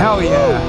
Hell yeah.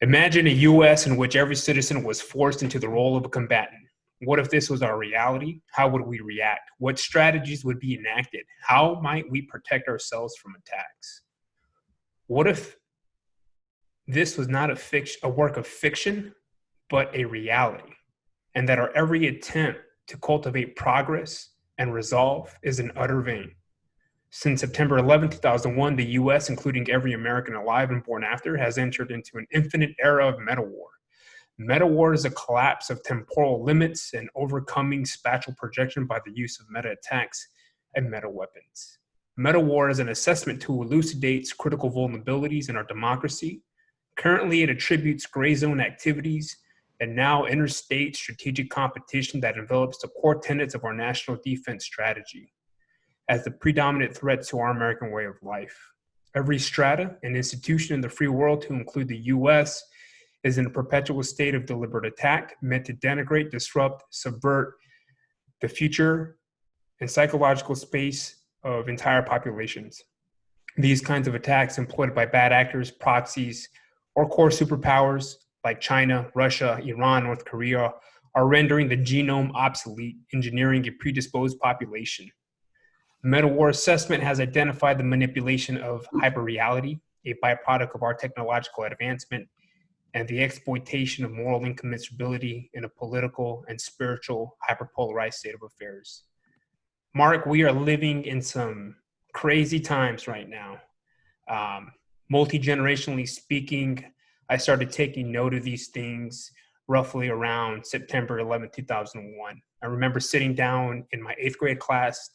Imagine a US in which every citizen was forced into the role of a combatant. What if this was our reality? How would we react? What strategies would be enacted? How might we protect ourselves from attacks? What if this was not a work of fiction, but a reality, and that our every attempt to cultivate progress and resolve is in utter vain? Since September 11, 2001, the US, including every American alive and born after, has entered into an infinite era of meta war. Meta war is a collapse of temporal limits and overcoming spatial projection by the use of meta attacks and meta weapons. Meta war is an assessment tool elucidates critical vulnerabilities in our democracy. Currently, it attributes gray zone activities and now interstate strategic competition that envelops the core tenets of our national defense strategy as the predominant threat to our American way of life. Every strata and institution in the free world, to include the US, is in a perpetual state of deliberate attack meant to denigrate, disrupt, subvert the future and psychological space of entire populations. These kinds of attacks employed by bad actors, proxies, or core superpowers like China, Russia, Iran, North Korea are rendering the genome obsolete, engineering a predisposed population. Meta war assessment has identified the manipulation of hyperreality, a byproduct of our technological advancement, and the exploitation of moral incommensurability in a political and spiritual hyperpolarized state of affairs. Mark, we are living in some crazy times right now. Multi-generationally speaking, I started taking note of these things roughly around September 2001. I remember sitting down in my 8th grade class,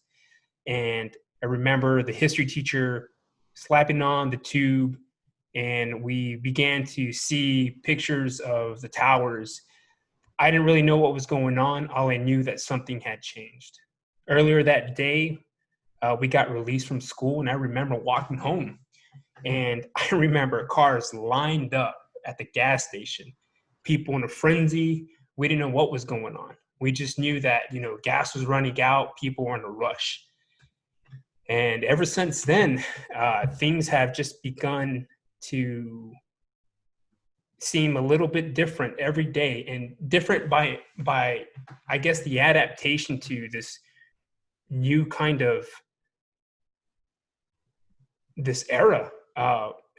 and I remember the history teacher slapping on the tube, and we began to see pictures of the towers. I didn't really know what was going on. All I knew that something had changed. Earlier that day, we got released from school, and I remember walking home, and I remember cars lined up at the gas station, people in a frenzy. We didn't know what was going on. We just knew that, gas was running out, people were in a rush. And ever since then, things have just begun to seem a little bit different every day, and different by I guess the adaptation to this new kind of this era,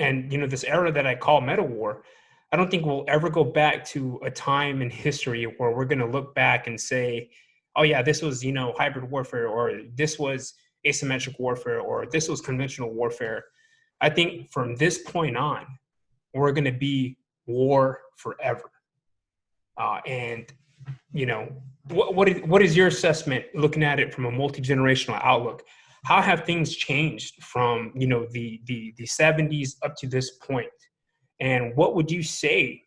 and this era that I call meta war. I don't think we'll ever go back to a time in history where we're going to look back and say, oh yeah, this was hybrid warfare, or this was asymmetric warfare, or this was conventional warfare. I think from this point on, we're going to be war forever. And what is your assessment, looking at it from a multi-generational outlook? how have things changed from, the 70s up to this point? And what would you say,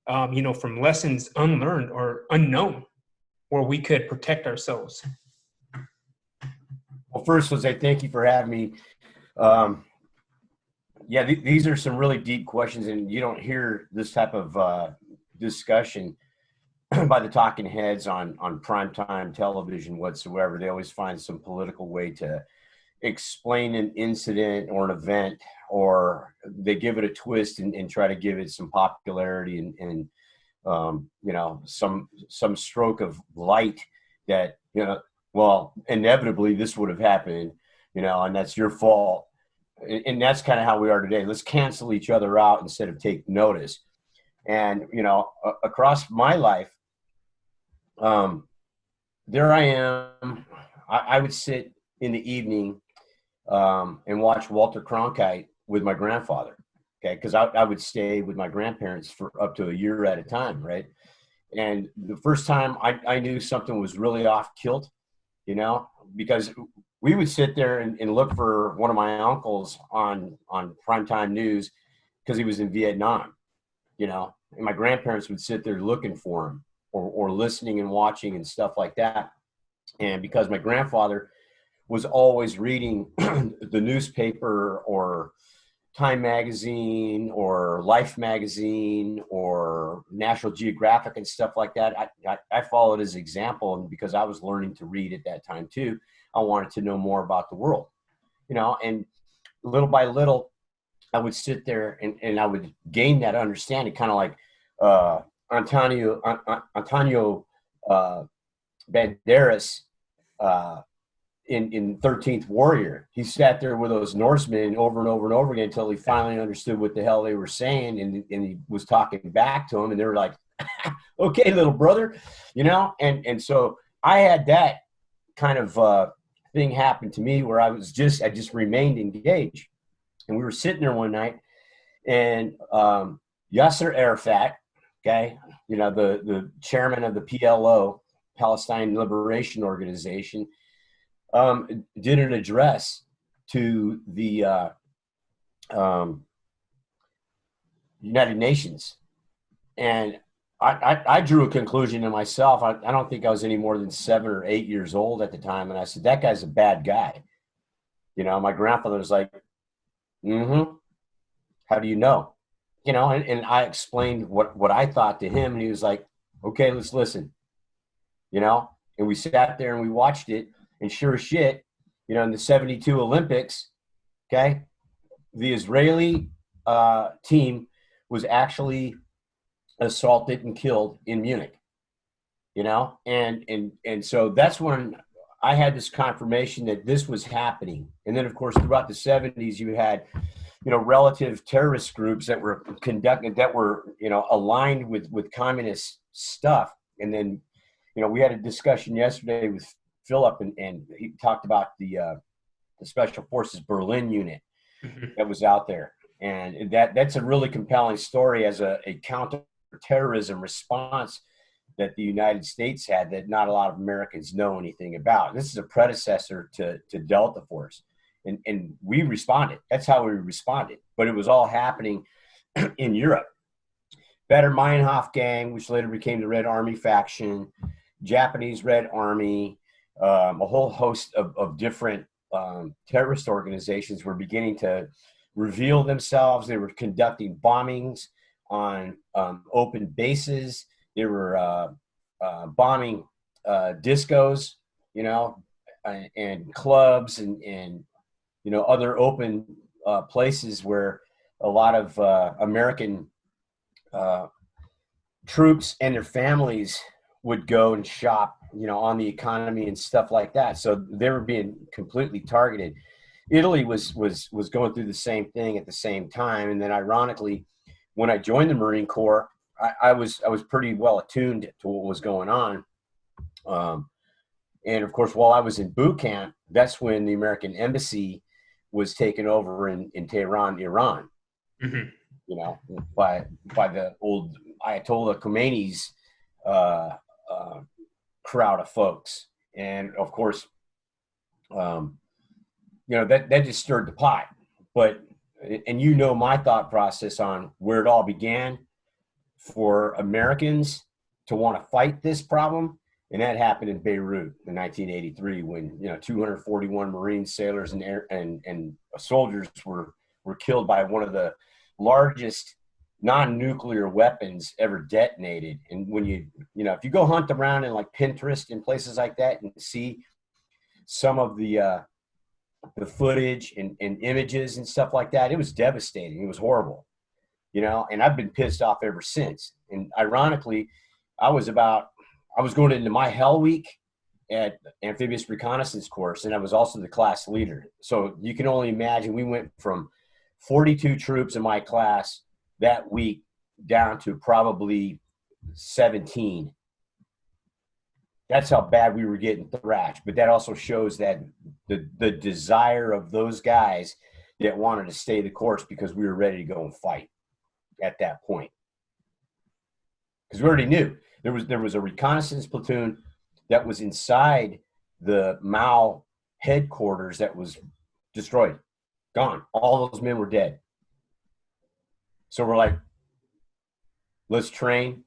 from lessons unlearned or unknown, where we could protect ourselves? Well, first, Jose, thank you for having me. Yeah, these are some really deep questions, and you don't hear this type of discussion by the talking heads on primetime television whatsoever. They always find some political way to explain an incident or an event, or they give it a twist and try to give it some popularity and some stroke of light that, well, inevitably this would have happened, and that's your fault. And that's kind of how we are today. Let's cancel each other out instead of take notice. And, across my life, there I am. I would sit in the evening and watch Walter Cronkite with my grandfather. Okay. Cause I would stay with my grandparents for up to a year at a time. Right. And the first time I knew something was really off kilt, because we would sit there and look for one of my uncles on primetime news because he was in Vietnam, and my grandparents would sit there looking for him or listening and watching and stuff like that. And because my grandfather was always reading the newspaper or Time magazine or Life magazine or National Geographic and stuff like that, I followed his example. And because I was learning to read at that time too, I wanted to know more about the world, and little by little, I would sit there and I would gain that understanding, kind of like Antonio Banderas in 13th Warrior. He sat there with those Norsemen over and over and over again until he finally understood what the hell they were saying, and he was talking back to him, and they were like, okay, little brother, and so I had that kind of thing happen to me where I just remained engaged. And we were sitting there one night, and Yasser Arafat, okay, the chairman of the PLO, Palestine Liberation Organization, did an address to the United Nations. And I drew a conclusion to myself. I don't think I was any more than 7 or 8 years old at the time. And I said, that guy's a bad guy. My grandfather was like, how do you know? And I explained what I thought to him. And he was like, okay, let's listen. And we sat there and we watched it. And sure as shit, in the 72 Olympics, okay, the Israeli team was actually assaulted and killed in Munich, and so that's when I had this confirmation that this was happening. And then, of course, throughout the 70s, you had, relative terrorist groups that were conducted, that were, aligned with communist stuff. And then, we had a discussion yesterday with Philip, and he talked about the Special Forces Berlin unit that was out there. And that's a really compelling story as a counterterrorism response that the United States had that not a lot of Americans know anything about. This is a predecessor to Delta Force. And we responded. That's how we responded. But it was all happening in Europe. Baader Meinhof gang, which later became the Red Army faction, Japanese Red Army, a whole host of different terrorist organizations were beginning to reveal themselves. They were conducting bombings on open bases. They were bombing discos, and clubs and other open places where a lot of American troops and their families would go and shop, on the economy and stuff like that. So they were being completely targeted. Italy was going through the same thing at the same time. And then ironically, when I joined the Marine Corps, I was pretty well attuned to what was going on. And of course, while I was in boot camp, that's when the American embassy was taken over in Tehran, Iran, by the old Ayatollah Khomeini's crowd of folks. And of course, that just stirred the pot. But, and my thought process on where it all began for Americans to want to fight this problem. And that happened in Beirut in 1983 when, 241 Marine sailors and soldiers were killed by one of the largest non-nuclear weapons ever detonated. And when if you go hunt around in like Pinterest and places like that and see some of the footage and images and stuff like that, it was devastating. It was horrible, and I've been pissed off ever since. And ironically, I was going into my Hell Week at Amphibious Reconnaissance course, and I was also the class leader. So you can only imagine, we went from 42 troops in my class that week down to probably 17. That's how bad we were getting thrashed. But that also shows that the desire of those guys that wanted to stay the course because we were ready to go and fight at that point. Because we already knew there was a reconnaissance platoon that was inside the Mao headquarters that was destroyed, gone. All those men were dead. So we're like, let's train.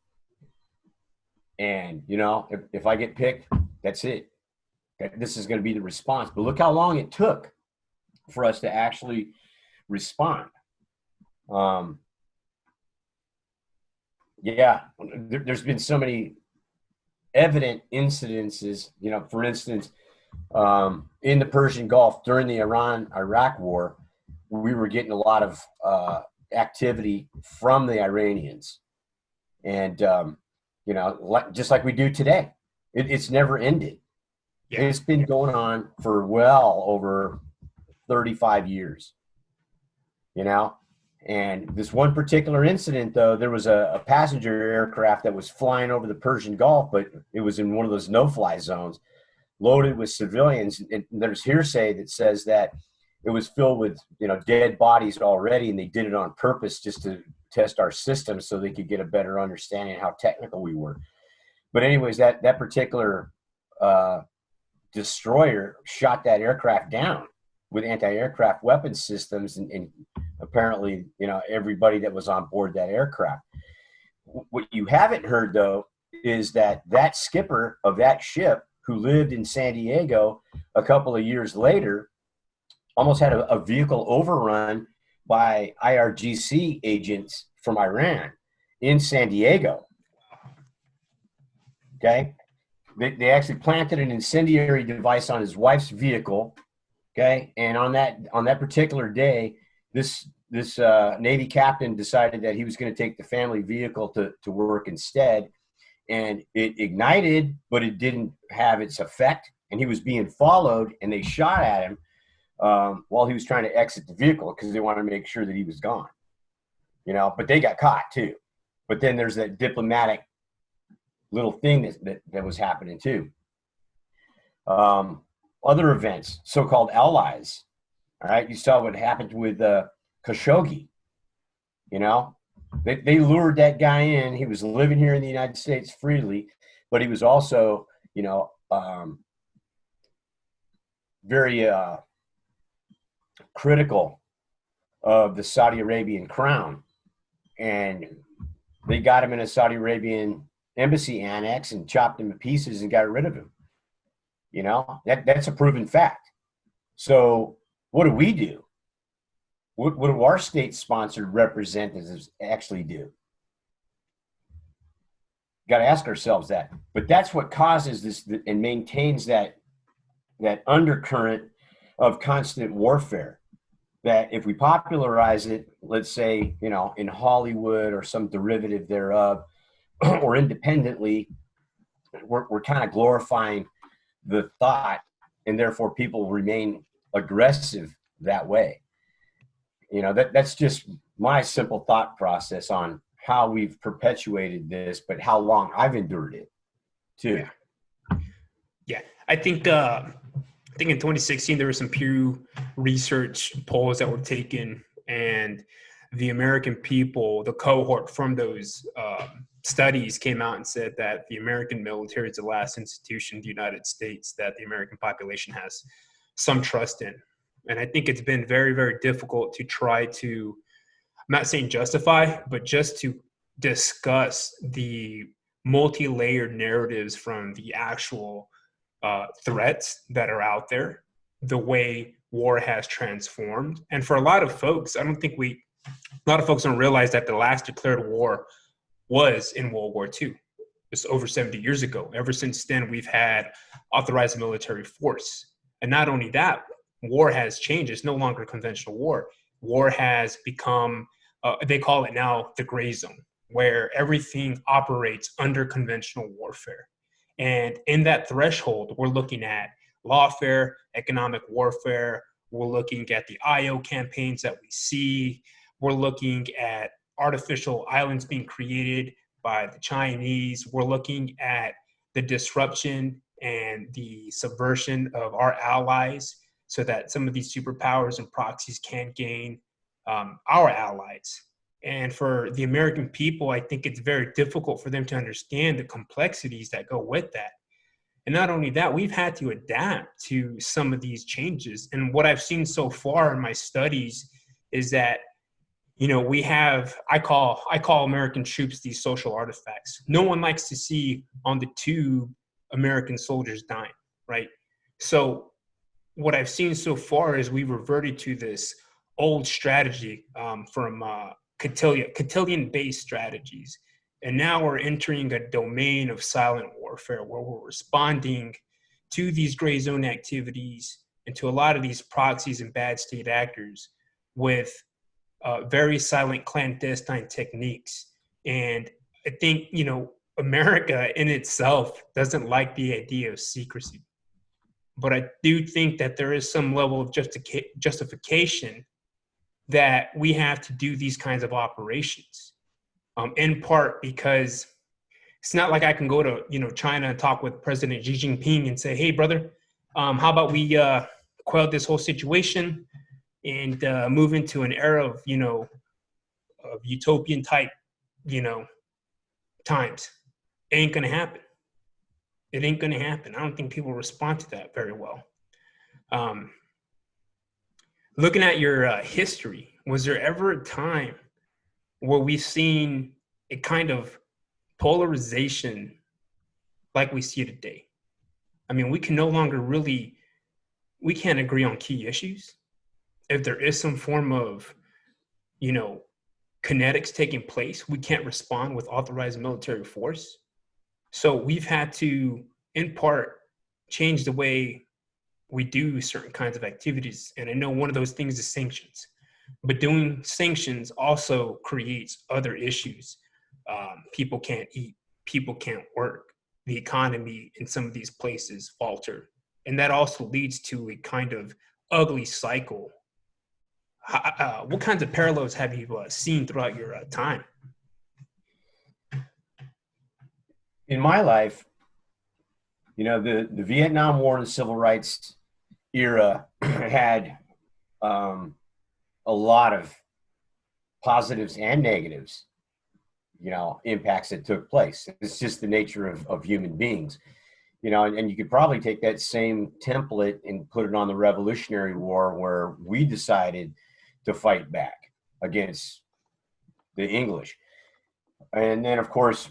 And, if I get picked, that's it. This is going to be the response. But look how long it took for us to actually respond. There's been so many evident incidences, for instance, in the Persian Gulf during the Iran-Iraq war, we were getting a lot of activity from the Iranians. And, just like we do today, it's never ended. Yeah. It's been going on for well over 35 years, And this one particular incident, though, there was a passenger aircraft that was flying over the Persian Gulf, but it was in one of those no-fly zones, loaded with civilians. And there's hearsay that says that it was filled with, dead bodies already, and they did it on purpose just to test our system so they could get a better understanding of how technical we were. But anyways, that particular destroyer shot that aircraft down with anti-aircraft weapons systems and apparently, everybody that was on board that aircraft. What you haven't heard, though, is that skipper of that ship who lived in San Diego a couple of years later almost had a vehicle overrun by IRGC agents from Iran in San Diego. Okay? They actually planted an incendiary device on his wife's vehicle. Okay? And on that particular day, this Navy captain decided that he was going to take the family vehicle to work instead. And it ignited, but it didn't have its effect. And he was being followed, and they shot at him while he was trying to exit the vehicle because they wanted to make sure that he was gone. But they got caught too. But then there's that diplomatic little thing that was happening too. Other events, so-called allies. All right, you saw what happened with Khashoggi. They lured that guy in. He was living here in the United States freely, but he was also, very critical of the Saudi Arabian crown. And they got him in a Saudi Arabian embassy annex and chopped him to pieces and got rid of him. That's a proven fact. So what do we do? What do our state-sponsored representatives actually do? Got to ask ourselves that. But that's what causes this and maintains that undercurrent of constant warfare. That if we popularize it, let's say, in Hollywood or some derivative thereof, or independently, we're kind of glorifying the thought, and therefore people remain aggressive that way. That's just my simple thought process on how we've perpetuated this, but how long I've endured it too. Yeah. I think in 2016, there were some Pew Research polls that were taken, and the American people, the cohort from those studies came out and said that the American military is the last institution in the United States that the American population has some trust in. And I think it's been very, very difficult to try to, I'm not saying justify, but just to discuss the multi-layered narratives from the actual threats that are out there, the way war has transformed. And for a lot of folks, a lot of folks don't realize that the last declared war was in World War II. It's over 70 years ago. Ever since then, we've had authorized military force. And not only that, war has changed. It's no longer conventional war. War has become, they call it now the gray zone, where everything operates under conventional warfare. And in that threshold, we're looking at lawfare, economic warfare. We're looking at the IO campaigns that we see. We're looking at artificial islands being created by the Chinese. We're looking at the disruption and the subversion of our allies so that some of these superpowers and proxies can gain our allies. And for the American people, I think it's very difficult for them to understand the complexities that go with that. And not only that, we've had to adapt to some of these changes. And what I've seen so far in my studies is that, you know, I call American troops these social artifacts. No one likes to see on the tube American soldiers dying, right? So what I've seen so far is we reverted to this old strategy from cotillion-based strategies. And now we're entering a domain of silent warfare where we're responding to these gray zone activities and to a lot of these proxies and bad state actors with very silent clandestine techniques. And I think, you know, America in itself doesn't like the idea of secrecy. But I do think that there is some level of justification that we have to do these kinds of operations, in part because it's not like I can go to, you know, China and talk with President Xi Jinping and say, hey, brother, how about we quell this whole situation and move into an era of, you know, of utopian type, you know, times. It ain't going to happen. It ain't going to happen. I don't think people respond to that very well. Looking at your history, was there ever a time where we've seen a kind of polarization like we see today? I mean, we can't agree on key issues. If there is some form of, you know, kinetics taking place, we can't respond with authorized military force. So we've had to, in part, change the way we do certain kinds of activities. And I know one of those things is sanctions. But doing sanctions also creates other issues. People can't eat, people can't work, the economy in some of these places falter. And that also leads to a kind of ugly cycle. What kinds of parallels have you seen throughout your time? In my life, you know, the Vietnam War and the Civil Rights era had a lot of positives and negatives, you know, impacts that took place. It's just the nature of human beings, you know, and you could probably take that same template and put it on the Revolutionary War, where we decided to fight back against the English. And then, of course,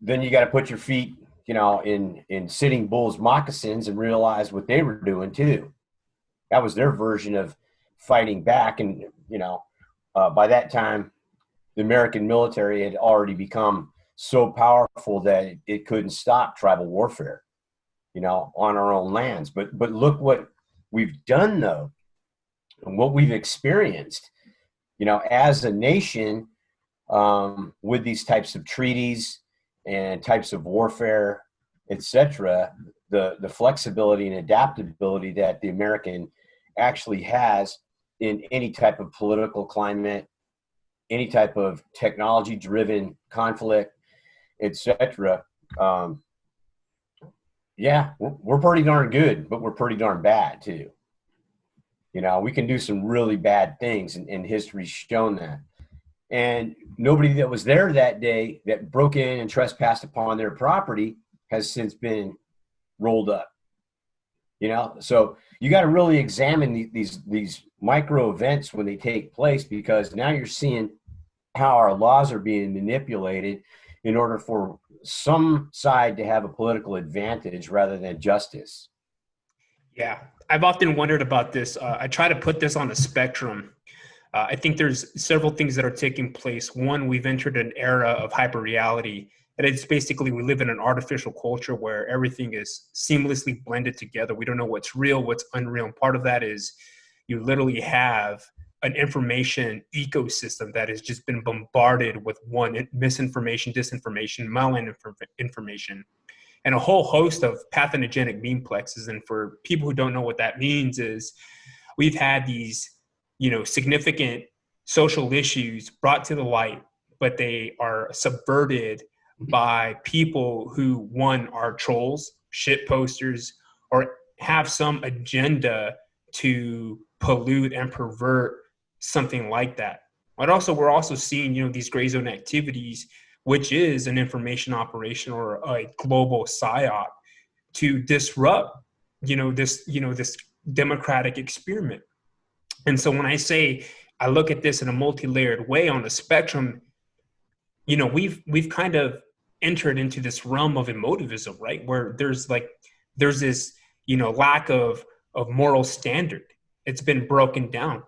then you got to put your feet, you know, in Sitting Bull's moccasins and realize what they were doing too. That was their version of fighting back. And, you know, by that time, the American military had already become so powerful that it couldn't stop tribal warfare, you know, on our own lands. But look what we've done, though, and what we've experienced, you know, as a nation, with these types of treaties and types of warfare, etc. The flexibility and adaptability that the American actually has in any type of political climate, any type of technology-driven conflict, etc. Yeah, we're pretty darn good, but we're pretty darn bad too. You know, we can do some really bad things, and history's shown that. And nobody that was there that day that broke in and trespassed upon their property has since been rolled up. So you got to really examine these micro events when they take place, because now you're seeing how our laws are being manipulated in order for some side to have a political advantage rather than justice. Yeah, I've often wondered about this. I try to put this on a spectrum. I think there's several things that are taking place. One, we've entered an era of hyperreality, and it's basically we live in an artificial culture where everything is seamlessly blended together. We don't know what's real, what's unreal. And part of that is you literally have an information ecosystem that has just been bombarded with misinformation, disinformation, information, and a whole host of pathogenic memeplexes. And for people who don't know what that means, is we've had these, significant social issues brought to the light, but they are subverted by people who, one, are trolls, shit posters, or have some agenda to pollute and pervert something like that. But also, we're also seeing, these gray zone activities, which is an information operation or a global psyop to disrupt, this democratic experiment. And so when I say I look at this in a multi-layered way on the spectrum, we've kind of entered into this realm of emotivism, right? Where there's this, lack of moral standard. It's been broken down.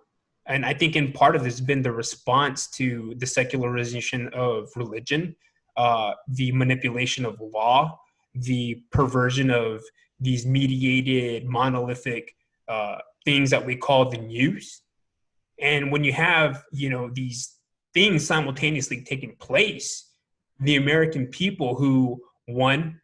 And I think in part of this has been the response to the secularization of religion, the manipulation of law, the perversion of these mediated monolithic things that we call the news. And when you have, these things simultaneously taking place, the American people who, one,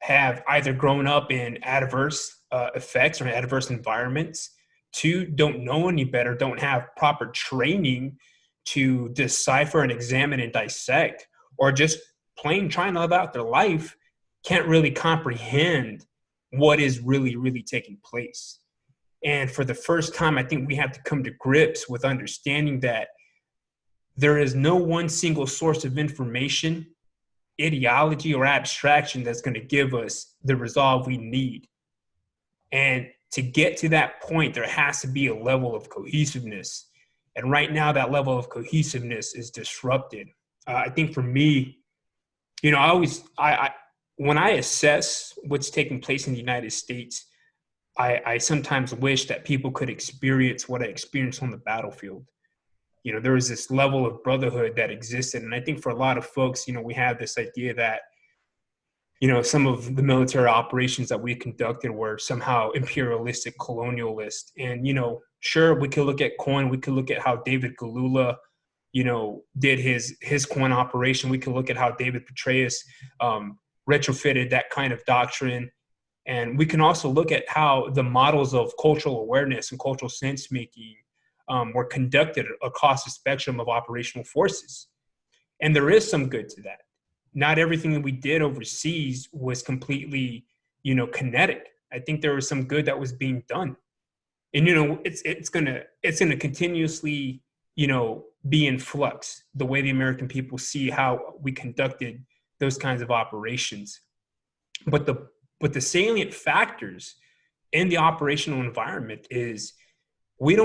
have either grown up in adverse effects or adverse environments, two, don't know any better, don't have proper training to decipher and examine and dissect, or just plain trying to live out their life, can't really comprehend what is really, really taking place. And for the first time, I think we have to come to grips with understanding that there is no one single source of information, ideology, or abstraction that's going to give us the resolve we need. And to get to that point, there has to be a level of cohesiveness. And right now, that level of cohesiveness is disrupted. I think for me, when I assess what's taking place in the United States, I sometimes wish that people could experience what I experienced on the battlefield. There was this level of brotherhood that existed. And I think for a lot of folks, we have this idea that, some of the military operations that we conducted were somehow imperialistic, colonialist. And, sure, we could look at COIN. We could look at how David Galula, did his COIN operation. We could look at how David Petraeus retrofitted that kind of doctrine. And we can also look at how the models of cultural awareness and cultural sense making were conducted across the spectrum of operational forces. And there is some good to that. Not everything that we did overseas was completely, kinetic. I think there was some good that was being done. And, it's gonna continuously, be in flux, the way the American people see how we conducted those kinds of operations. But the salient factors in the operational environment is we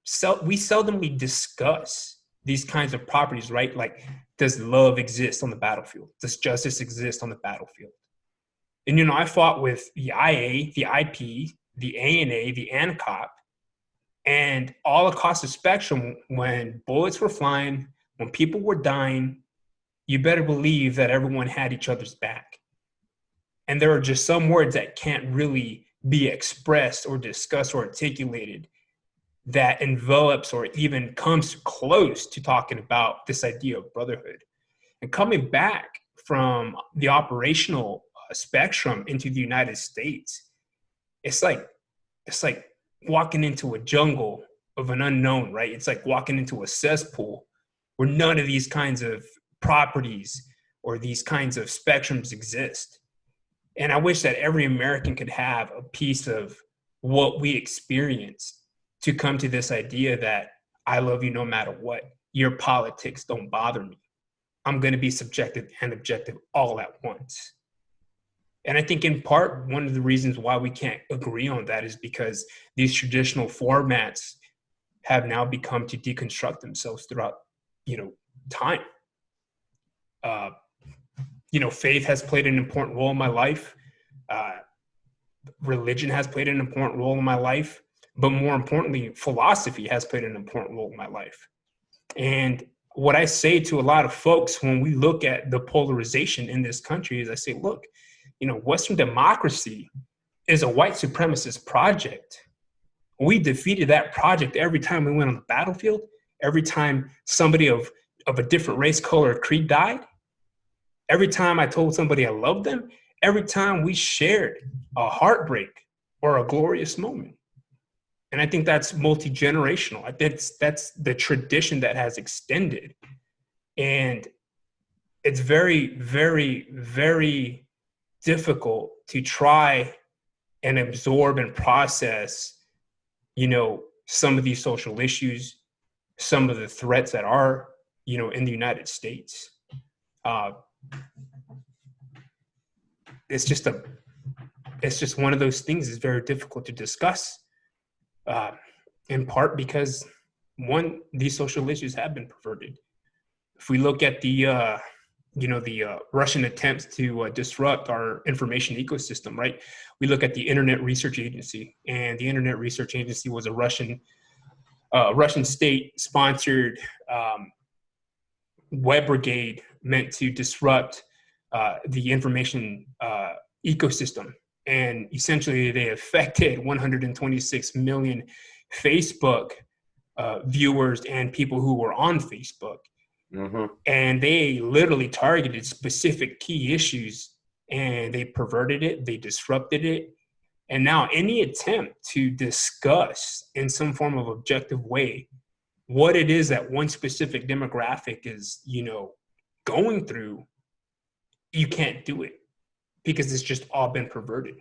seldomly discuss these kinds of properties, right? Like, does love exist on the battlefield? Does justice exist on the battlefield? And, I fought with the IA, the IP, the ANA, the ANCOP, and all across the spectrum, when bullets were flying, when people were dying, you better believe that everyone had each other's back. And there are just some words that can't really be expressed or discussed or articulated that envelops or even comes close to talking about this idea of brotherhood. And coming back from the operational spectrum into the United States, it's like walking into a jungle of an unknown, right? It's like walking into a cesspool where none of these kinds of properties or these kinds of spectrums exist. And I wish that every American could have a piece of what we experienced to come to this idea that I love you no matter what. Your politics don't bother me. I'm going to be subjective and objective all at once. And I think in part, one of the reasons why we can't agree on that is because these traditional formats have now become to deconstruct themselves throughout, time. Uh, faith has played an important role in my life. Uh, Religion has played an important role in my life, but more importantly, philosophy has played an important role in my life. And what I say to a lot of folks when we look at the polarization in this country is I say, look, Western democracy is a white supremacist project. We defeated that project every time we went on the battlefield, every time somebody of a different race, color, or creed died, every time I told somebody I loved them, every time we shared a heartbreak or a glorious moment. And I think that's multi-generational. I think that's the tradition that has extended. And it's very, very, very difficult to try and absorb and process, some of these social issues, some of the threats that are, in the United States. It's just one of those things that's very difficult to discuss, in part because, one, these social issues have been perverted. If we look at the Russian attempts to disrupt our information ecosystem, right? We look at the Internet Research Agency, and the Internet Research Agency was a Russian state-sponsored web brigade meant to disrupt the information ecosystem. And essentially, they affected 126 million Facebook viewers and people who were on Facebook. Mm-hmm. And they literally targeted specific key issues, and they perverted it, they disrupted it. And now any attempt to discuss in some form of objective way what it is that one specific demographic is, going through, you can't do it because it's just all been perverted.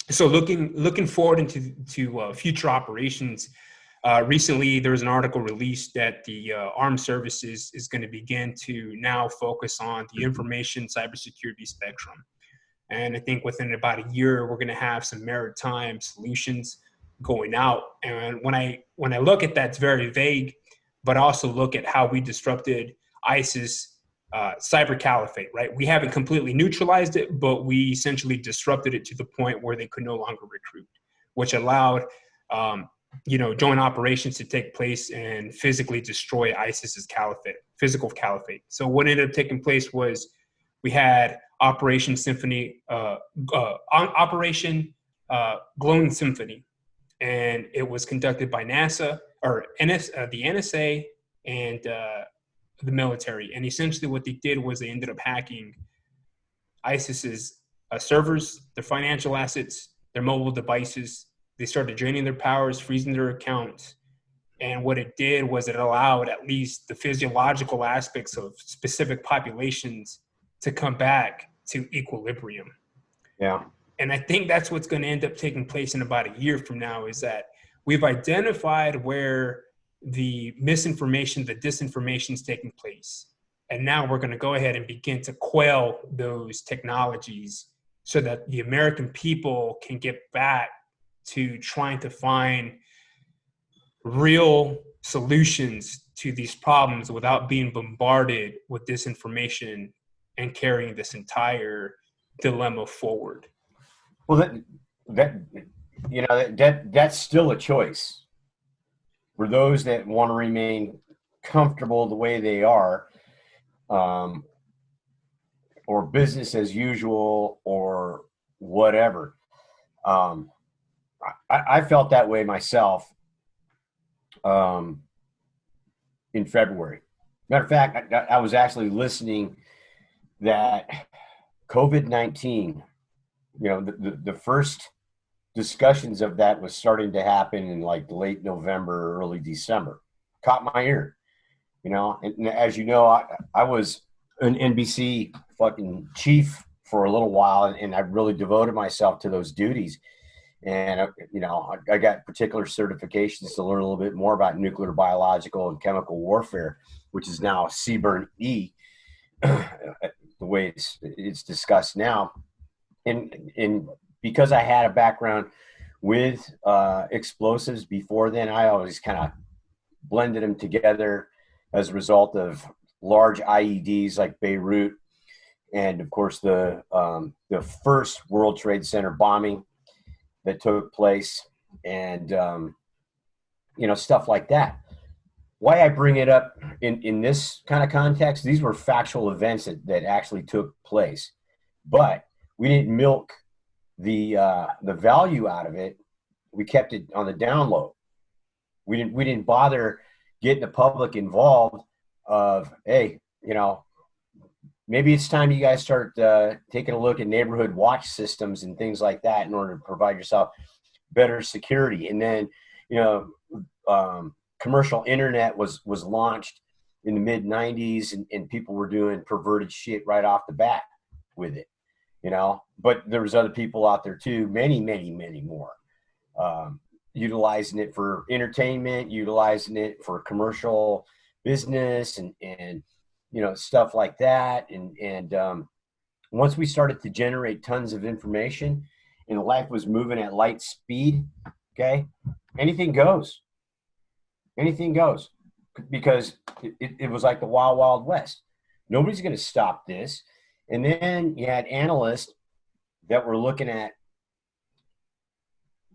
So looking forward into future operations, recently there was an article released that the armed services is going to begin to now focus on the information cybersecurity spectrum. And I think within about a year, we're going to have some maritime solutions going out. And when I look at that, it's very vague, but also look at how we disrupted ISIS cyber caliphate, right? We haven't completely neutralized it, but we essentially disrupted it to the point where they could no longer recruit, which allowed, joint operations to take place and physically destroy ISIS's physical caliphate. So what ended up taking place was we had Operation Symphony, Operation Glowing Symphony, and it was conducted by NASA or the NSA and the military. And essentially what they did was they ended up hacking ISIS's servers, their financial assets, their mobile devices. They started draining their powers, freezing their accounts. And what it did was it allowed at least the physiological aspects of specific populations to come back to equilibrium. Yeah. And I think that's what's going to end up taking place in about a year from now, is that we've identified where the misinformation, the disinformation is taking place. And now we're going to go ahead and begin to quell those technologies so that the American people can get back to trying to find real solutions to these problems without being bombarded with disinformation and carrying this entire dilemma forward. Well, that's still a choice for those that want to remain comfortable the way they are, or business as usual, or whatever. I felt that way myself in February. Matter of fact, I was actually listening that COVID-19, the first discussions of that was starting to happen in like late November, early December. Caught my ear, and as you know, I was an NBC fucking chief for a little while, and I really devoted myself to those duties. And, I got particular certifications to learn a little bit more about nuclear, biological, and chemical warfare, which is now CBRN-E. the way it's discussed now. And because I had a background with explosives before then, I always kind of blended them together as a result of large IEDs like Beirut, and of course the first World Trade Center bombing that took place, and stuff like that. Why I bring it up in this kind of context, these were factual events that actually took place, but we didn't milk the value out of it. We kept it on the down low. We didn't bother getting the public involved of, hey, maybe it's time you guys start taking a look at neighborhood watch systems and things like that in order to provide yourself better security. And then, commercial internet was launched in the mid 90s, and people were doing perverted shit right off the bat with it, but there was other people out there too, many, many, many more, utilizing it for entertainment, utilizing it for commercial business and stuff like that. And once we started to generate tons of information and life was moving at light speed, okay, anything goes, because it was like the wild, wild west. Nobody's going to stop this. And then you had analysts that were looking at,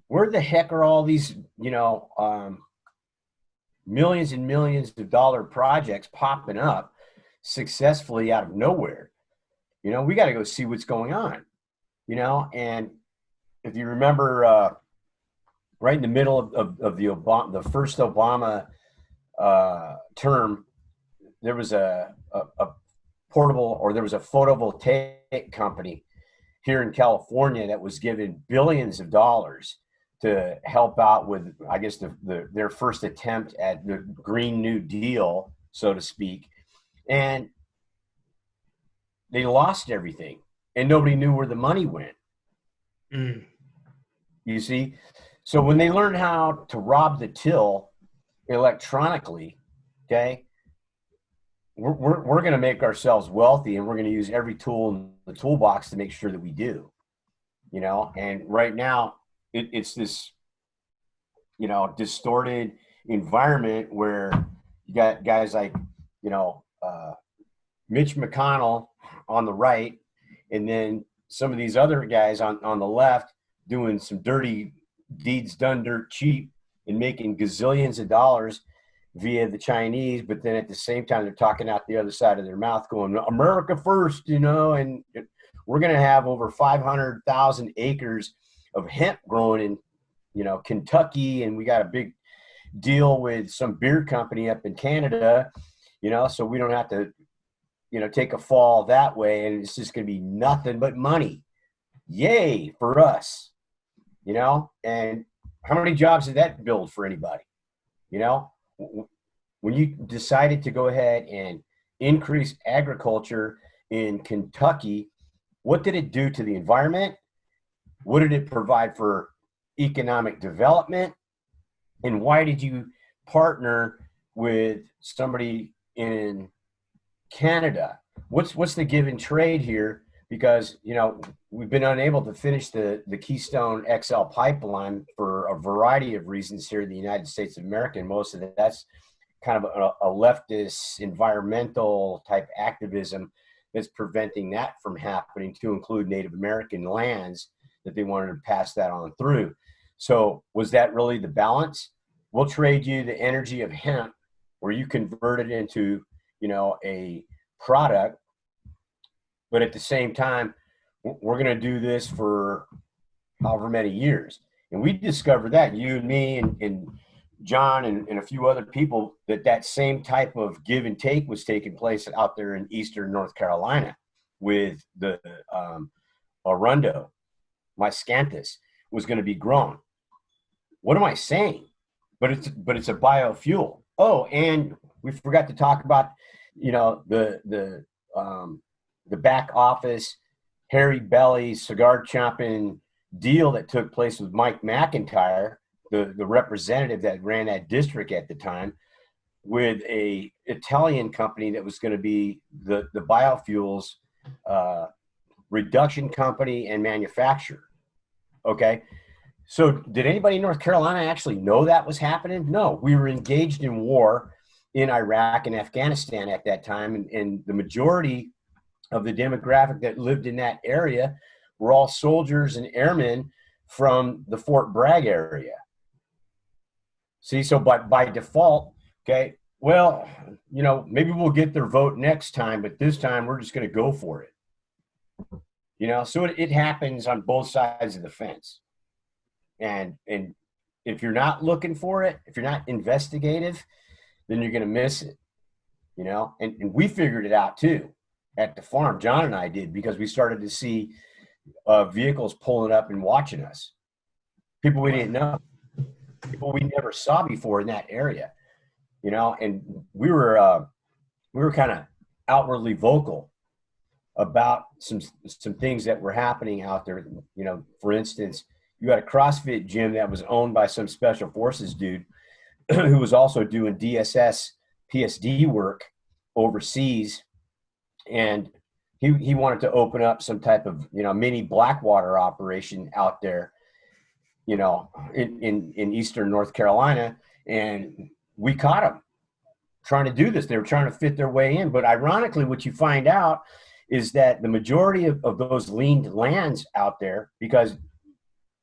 where the heck are all these, millions and millions of dollar projects popping up successfully out of nowhere? We got to go see what's going on, and if you remember, right in the middle of the first Obama term, there was a photovoltaic company here in California that was given billions of dollars to help out with, I guess, their first attempt at the Green New Deal, so to speak. And they lost everything, and nobody knew where the money went. You see? So when they learned how to rob the till electronically, okay, we're going to make ourselves wealthy, and we're going to use every tool in the toolbox to make sure that we do, and right now it's this, distorted environment where you got guys like, Mitch McConnell on the right, and then some of these other guys on the left doing some dirty deeds done dirt cheap and making gazillions of dollars via the Chinese, but then at the same time they're talking out the other side of their mouth going, America first, and we're going to have over 500,000 acres of hemp growing in, Kentucky, and we got a big deal with some beer company up in Canada, so we don't have to, take a fall that way, and it's just going to be nothing but money. Yay for us, and how many jobs did that build for anybody? When you decided to go ahead and increase agriculture in Kentucky, what did it do to the environment? What did it provide for economic development? And why did you partner with somebody in Canada? What's the give and trade here? Because, we've been unable to finish the Keystone XL pipeline for a variety of reasons here in the United States of America. And most of that's kind of a leftist environmental type activism that's preventing that from happening, to include Native American lands that they wanted to pass that on through. So was that really the balance? We'll trade you the energy of hemp, where you convert it into, a product, but at the same time, we're going to do this for however many years. And we discovered that, you and me and John and a few other people, that same type of give and take was taking place out there in eastern North Carolina with the Arundo. Miscanthus was going to be grown. What am I saying? But it's a biofuel. Oh, and we forgot to talk about, the back office, Harry Belly cigar chomping deal that took place with Mike McIntyre, the representative that ran that district at the time, with a Italian company that was going to be the biofuels reduction company and manufacturer. Okay. So did anybody in North Carolina actually know that was happening? No, we were engaged in war in Iraq and Afghanistan at that time. And the majority of the demographic that lived in that area were all soldiers and airmen from the Fort Bragg area. See, so by default, okay, well, you know, maybe we'll get their vote next time, but this time we're just going to go for it. You know, so it happens on both sides of the fence. And if you're not looking for it, if you're not investigative, then you're going to miss it, you know? And we figured it out too at the farm. John and I did, because we started to see vehicles pulling up and watching us. People we didn't know, people we never saw before in that area, you know? And we were kind of outwardly vocal about some things that were happening out there. You know, for instance, you had a CrossFit gym that was owned by some special forces dude who was also doing DSS PSD work overseas. And he wanted to open up some type of, you know, mini Blackwater operation out there, you know, in Eastern North Carolina. And we caught them trying to do this. They were trying to fit their way in. But ironically, what you find out is that the majority of those leaned lands out there, because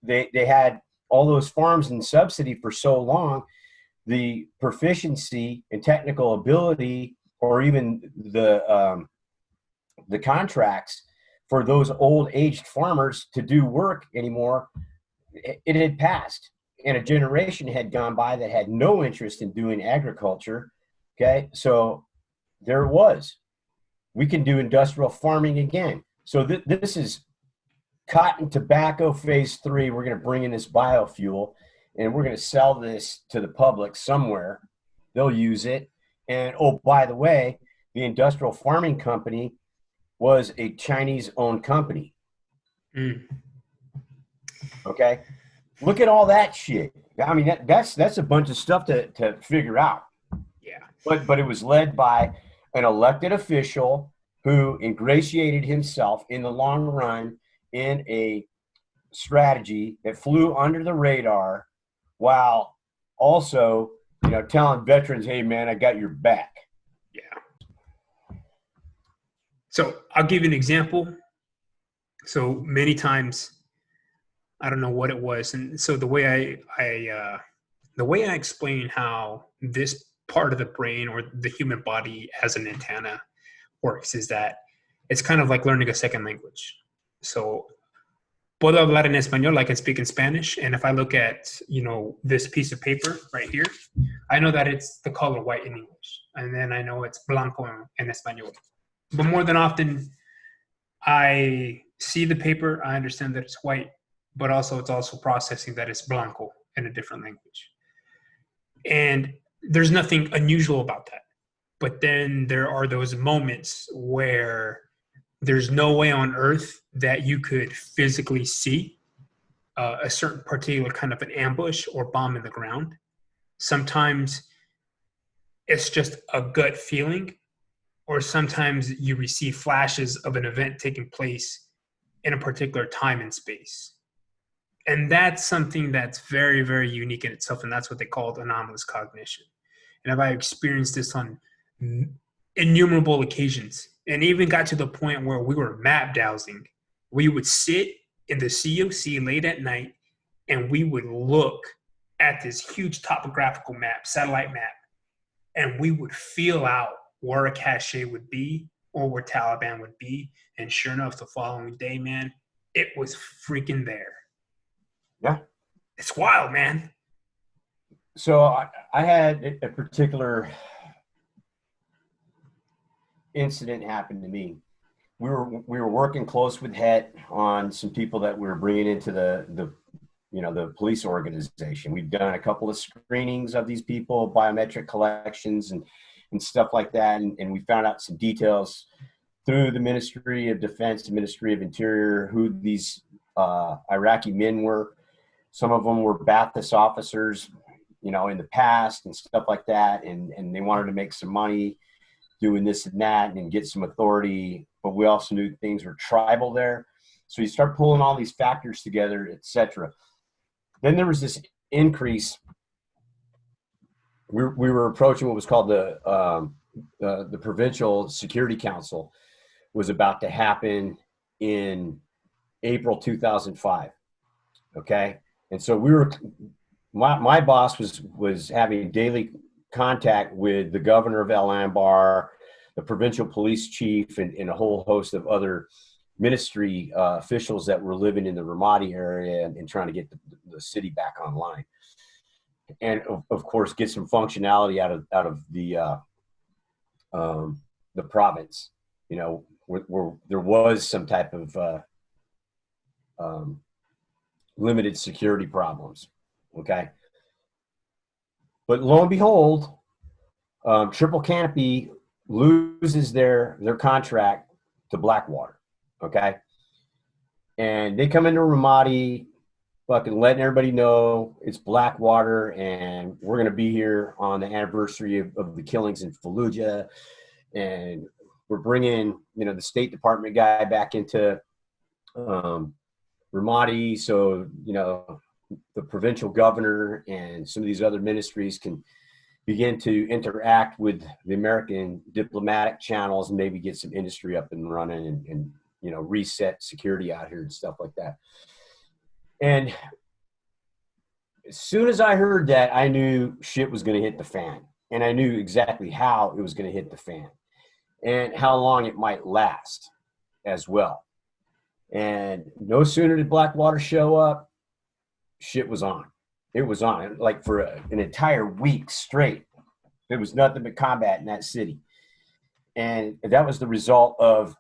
they had all those farms in subsidy for so long, the proficiency and technical ability, or even the contracts for those old aged farmers to do work anymore, it had passed. And a generation had gone by that had no interest in doing agriculture. Okay. So there it was. We can do industrial farming again. So this is cotton tobacco phase 3. We're going to bring in this biofuel and we're going to sell this to the public somewhere. They'll use it. And, oh, by the way, the industrial farming company was a Chinese owned company. Okay. Look at all that shit. I mean, that's a bunch of stuff to figure out. Yeah. But it was led by an elected official who ingratiated himself in the long run in a strategy that flew under the radar, while also, you know, telling veterans, hey man, I got your back. Yeah. So I'll give you an example. So many times, I don't know what it was. And so the way I explain how this part of the brain or the human body as an antenna works is that it's kind of like learning a second language. So puedo hablar en español, I can speak in Spanish. And if I look at, you know, this piece of paper right here, I know that it's the color white in English. And then I know it's blanco en español. But more than often, I see the paper, I understand that it's white, but also it's also processing that it's blanco in a different language. And there's nothing unusual about that. But then there are those moments where there's no way on earth that you could physically see a certain particular kind of an ambush or bomb in the ground. Sometimes it's just a gut feeling, or sometimes you receive flashes of an event taking place in a particular time and space. And that's something that's very, very unique in itself, and that's what they call anomalous cognition. And I've experienced this on innumerable occasions, and even got to the point where we were map dowsing. We would sit in the COC late at night, and we would look at this huge topographical map, satellite map, and we would feel out where a cache would be or where Taliban would be. And sure enough, the following day, man, it was freaking there. Yeah. It's wild, man. So I had a particular incident happen to me. We were working close with Het on some people that we were bringing into the police organization. We've done a couple of screenings of these people, biometric collections and stuff like that. And we found out some details through the Ministry of Defense, the Ministry of Interior, who these Iraqi men were. Some of them were Ba'athist officers, you know, in the past and stuff like that. And they wanted to make some money doing this and that and get some authority but we also knew things were tribal there. So you start pulling all these factors together, etc. Then there was this increase. We were approaching what was called the Provincial Security Council was about to happen in April 2005. Okay. And so my boss was having daily contact with the governor of El Anbar, the provincial police chief, and a whole host of other ministry officials that were living in the Ramadi area and trying to get the city back online. And of course, get some functionality out of the province, where there was some type of limited security problems. Okay. But lo and behold, Triple Canopy loses their contract to Blackwater. Okay. And they come into Ramadi, fucking letting everybody know it's Blackwater and we're going to be here on the anniversary of the killings in Fallujah. And we're bringing, the State Department guy back into Ramadi. So, the provincial governor and some of these other ministries can begin to interact with the American diplomatic channels and maybe get some industry up and running and reset security out here and stuff like that. And as soon as I heard that, I knew shit was going to hit the fan. And I knew exactly how it was going to hit the fan and how long it might last as well. And no sooner did Blackwater show up, shit was on. It was on. Like for an entire week straight, there was nothing but combat in that city. And that was the result of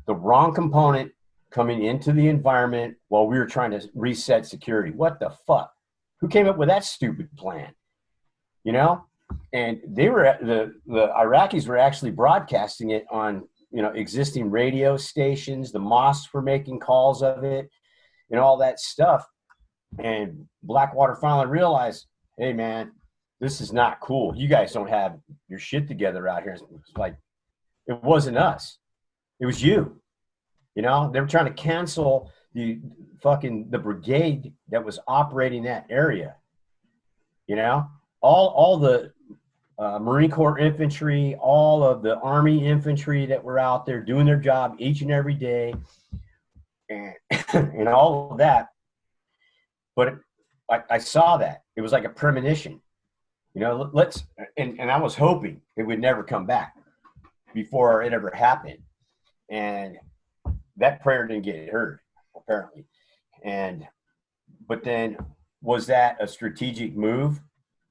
the wrong component coming into the environment while we were trying to reset security. What the fuck? Who came up with that stupid plan? And they were the Iraqis were actually broadcasting it on existing radio stations. The mosques were making calls of it and all that stuff. And Blackwater finally realized, hey man, this is not cool. You guys don't have your shit together out here. It's like, it wasn't us. It was you. They were trying to cancel the brigade that was operating that area. All the Marine Corps infantry, all of the Army infantry that were out there doing their job each and every day, and all of that. But I saw that. It was like a premonition. And I was hoping it would never come back before it ever happened. And that prayer didn't get heard, apparently. But then, was that a strategic move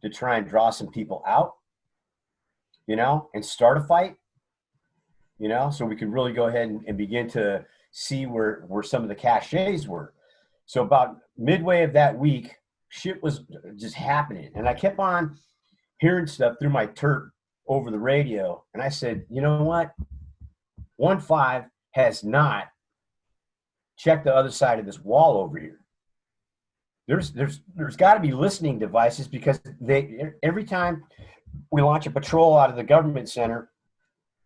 to try and draw some people out, and start a fight, so we could really go ahead and begin to see where some of the caches were. So about midway of that week, shit was just happening. And I kept on hearing stuff through my TERT over the radio. And I said, you know what? 1-5 has not checked the other side of this wall over here. There's got to be listening devices, because every time we launch a patrol out of the government center,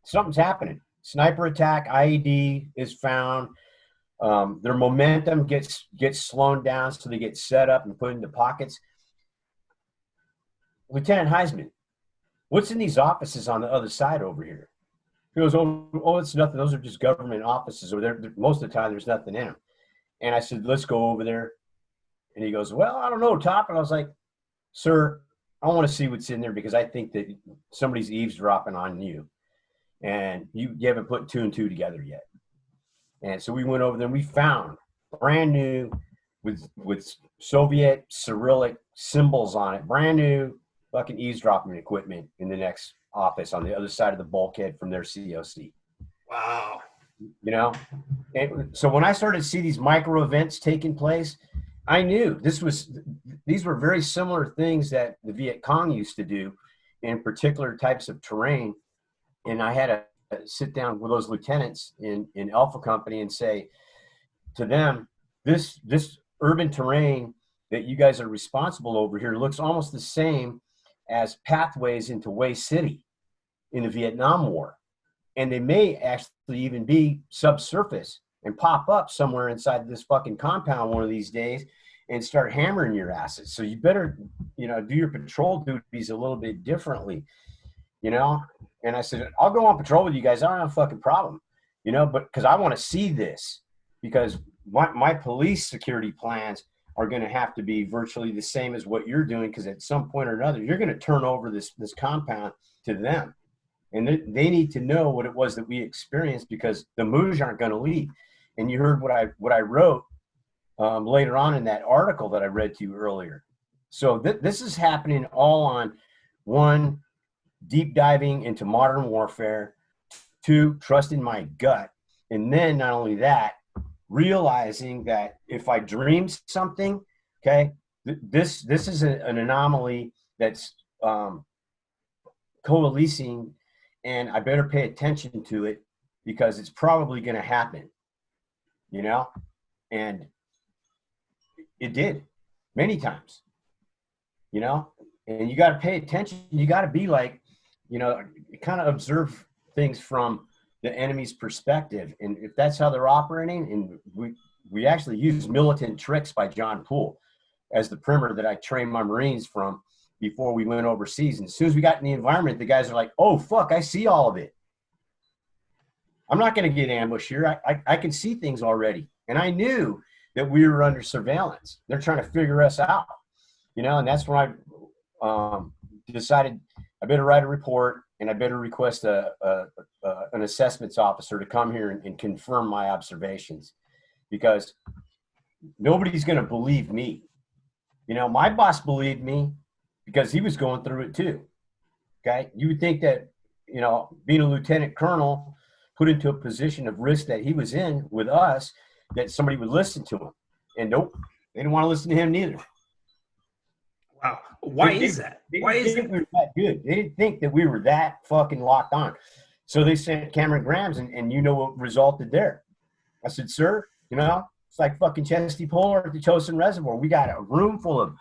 something's happening. Sniper attack, IED is found. Their momentum gets slowed down, so they get set up and put into pockets. Lieutenant Heisman, what's in these offices on the other side over here? He goes, oh, it's nothing. Those are just government offices. Or most of the time, there's nothing in them. And I said, let's go over there. And he goes, well, I don't know, Top. And I was like, sir, I want to see what's in there, because I think that somebody's eavesdropping on you. And you haven't put 2 and 2 together yet. And so we went over there and we found brand new with Soviet Cyrillic symbols on it, brand new fucking eavesdropping equipment in the next office on the other side of the bulkhead from their COC. Wow. And so when I started to see these micro events taking place, I knew these were very similar things that the Viet Cong used to do in particular types of terrain. And I had to sit down with those lieutenants in Alpha Company and say to them, this urban terrain that you guys are responsible over here looks almost the same as pathways into Hue City in the Vietnam War. and they may actually even be subsurface and pop up somewhere inside this fucking compound one of these days and start hammering your asses. So you better, do your patrol duties a little bit differently, And I said, I'll go on patrol with you guys. I don't have a fucking problem, but because I want to see this, because my police security plans are going to have to be virtually the same as what you're doing, because at some point or another, you're going to turn over this compound to them. And they need to know what it was that we experienced, because the Mooj aren't going to leave. And you heard what I wrote later on in that article that I read to you earlier. So this is happening all on, one, deep diving into modern warfare, two, trusting my gut. And then not only that, realizing that if I dreamed something, okay, this is an anomaly that's coalescing, and I better pay attention to it because it's probably going to happen, and it did many times, and you got to pay attention. You got to be like, kind of observe things from the enemy's perspective. And if that's how they're operating, and we actually use Militant Tricks by John Poole as the primer that I trained my Marines from before we went overseas. And as soon as we got in the environment, the guys are like, oh, fuck, I see all of it. I'm not going to get ambushed here. I can see things already. And I knew that we were under surveillance. They're trying to figure us out, and that's when I decided I better write a report, and I better request an assessments officer to come here and confirm my observations, because nobody's going to believe me. My boss believed me because he was going through it too. Okay. You would think that, being a lieutenant colonel put into a position of risk that he was in with us, that somebody would listen to him. And nope, they didn't want to listen to him neither. Wow. Why is that? Why is it? We were that good. They didn't think that we were that fucking locked on. So they sent Cameron Grams, and you know what resulted there. I said, sir, it's like fucking Chesty Puller at the Chosin Reservoir. We got a room full of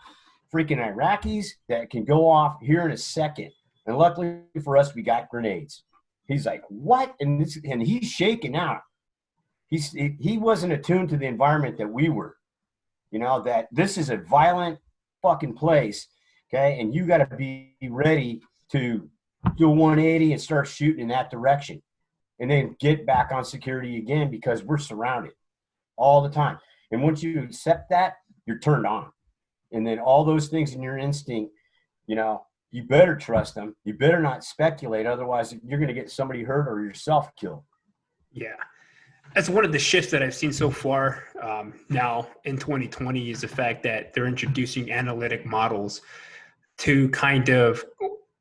freaking Iraqis that can go off here in a second. And luckily for us, we got grenades. He's like, what? And he's shaking out. He wasn't attuned to the environment that we were. That this is a violent fucking place, okay? And you got to be ready to do a 180 and start shooting in that direction, and then get back on security again, because we're surrounded all the time. And once you accept that, you're turned on. And then all those things in your instinct, you better trust them. You better not speculate. Otherwise, you're going to get somebody hurt or yourself killed. Yeah. That's one of the shifts that I've seen so far now in 2020, is the fact that they're introducing analytic models to kind of,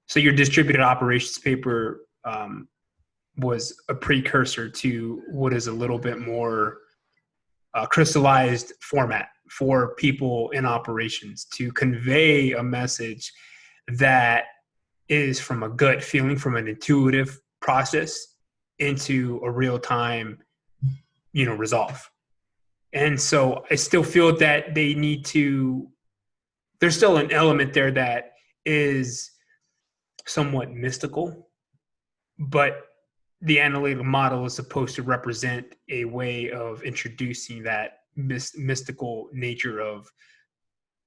so your distributed operations paper was a precursor to what is a little bit more crystallized format for people in operations to convey a message that is from a gut feeling, from an intuitive process into a real-time resolve. And so I still feel that there's still an element there that is somewhat mystical, but the analytical model is supposed to represent a way of introducing that mystical nature of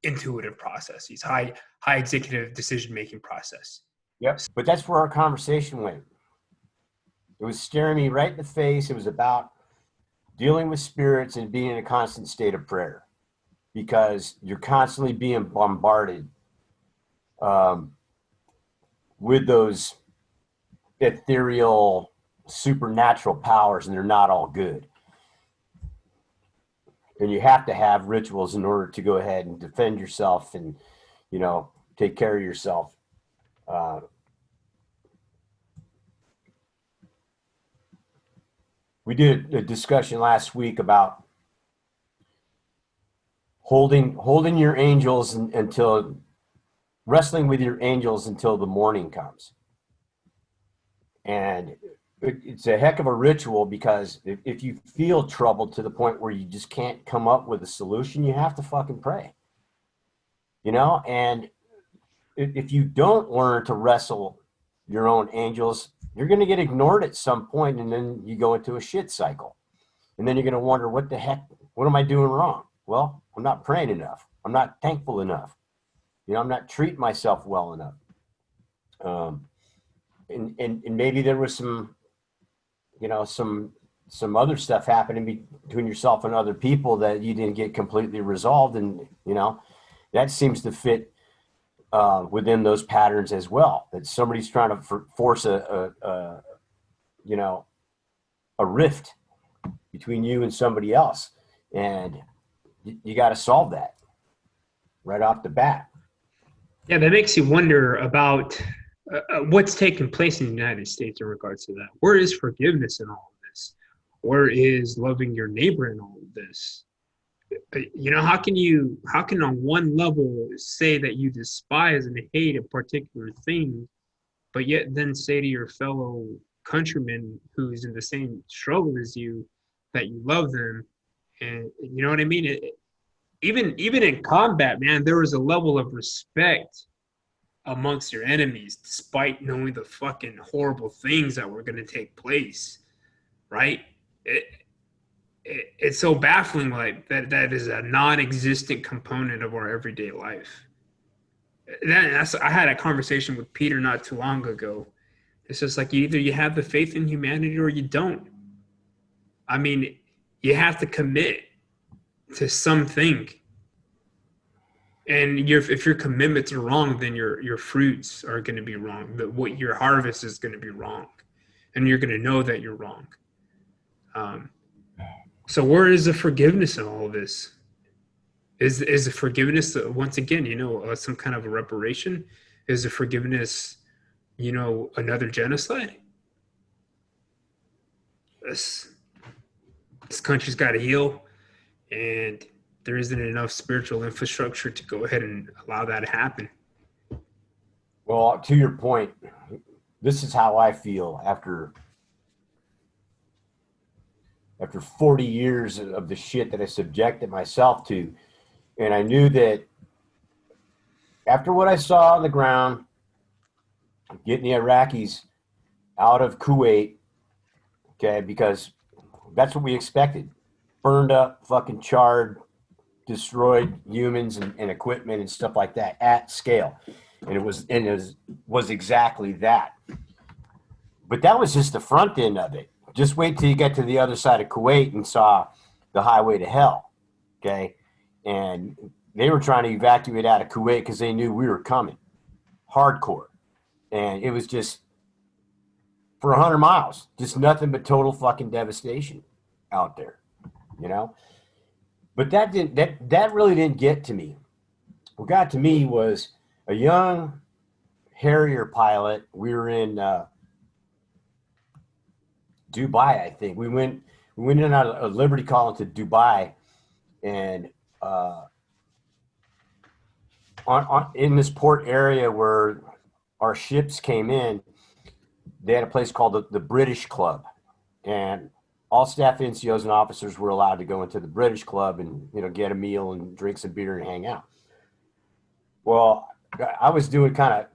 intuitive processes, high executive decision-making process. Yep. But that's where our conversation went. It was staring me right in the face. It was about dealing with spirits and being in a constant state of prayer, because you're constantly being bombarded with those ethereal, supernatural powers, and they're not all good. And you have to have rituals in order to go ahead and defend yourself and, take care of yourself. We did a discussion last week about holding your angels until wrestling with your angels until the morning comes. And it's a heck of a ritual, because if you feel troubled to the point where you just can't come up with a solution, you have to fucking pray. And if you don't learn to wrestle your own angels, you're going to get ignored at some point, and then you go into a shit cycle. And then you're going to wonder, what the heck, what am I doing wrong? Well, I'm not praying enough. I'm not thankful enough. I'm not treating myself well enough. And maybe there was some other stuff happening between yourself and other people that you didn't get completely resolved. And, that seems to fit within those patterns as well, that somebody's trying to force a rift between you and somebody else. And you got to solve that right off the bat. Yeah, that makes you wonder about what's taking place in the United States in regards to that. Where is forgiveness in all of this? Where is loving your neighbor in all of this? How can on one level say that you despise and hate a particular thing, but yet then say to your fellow countryman who's in the same struggle as you that you love them? And you know what I mean? Even in combat, man, there was a level of respect amongst your enemies, despite knowing the fucking horrible things that were going to take place, right? It's so baffling, like that is a non-existent component of our everyday life. I had a conversation with Peter not too long ago. It's just like either you have the faith in humanity or you don't. I mean, you have to commit to something. And if your commitments are wrong, then your fruits are going to be wrong. What your harvest is going to be wrong, and you're going to know that you're wrong. So where is the forgiveness in all of this? Is the forgiveness once again, some kind of a reparation? Is the forgiveness, another genocide? This country's got to heal, and there isn't enough spiritual infrastructure to go ahead and allow that to happen. Well, to your point, this is how I feel after 40 years of the shit that I subjected myself to. And I knew that after what I saw on the ground, getting the Iraqis out of Kuwait, okay, because that's what we expected. Burned up, fucking charred, destroyed humans and equipment and stuff like that at scale. And it was exactly that. But that was just the front end of it. Just wait till you get to the other side of Kuwait and saw the highway to hell, okay? And they were trying to evacuate out of Kuwait because they knew we were coming, hardcore. And it was just for 100 miles, just nothing but total fucking devastation out there, But that really didn't get to me. What got to me was a young Harrier pilot. We were in Dubai, I think. We went in and out of Liberty Call to Dubai, and in this port area where our ships came in, they had a place called the British Club, and all staff NCOs and officers were allowed to go into the British Club and get a meal and drink some beer and hang out. Well, I was doing kind of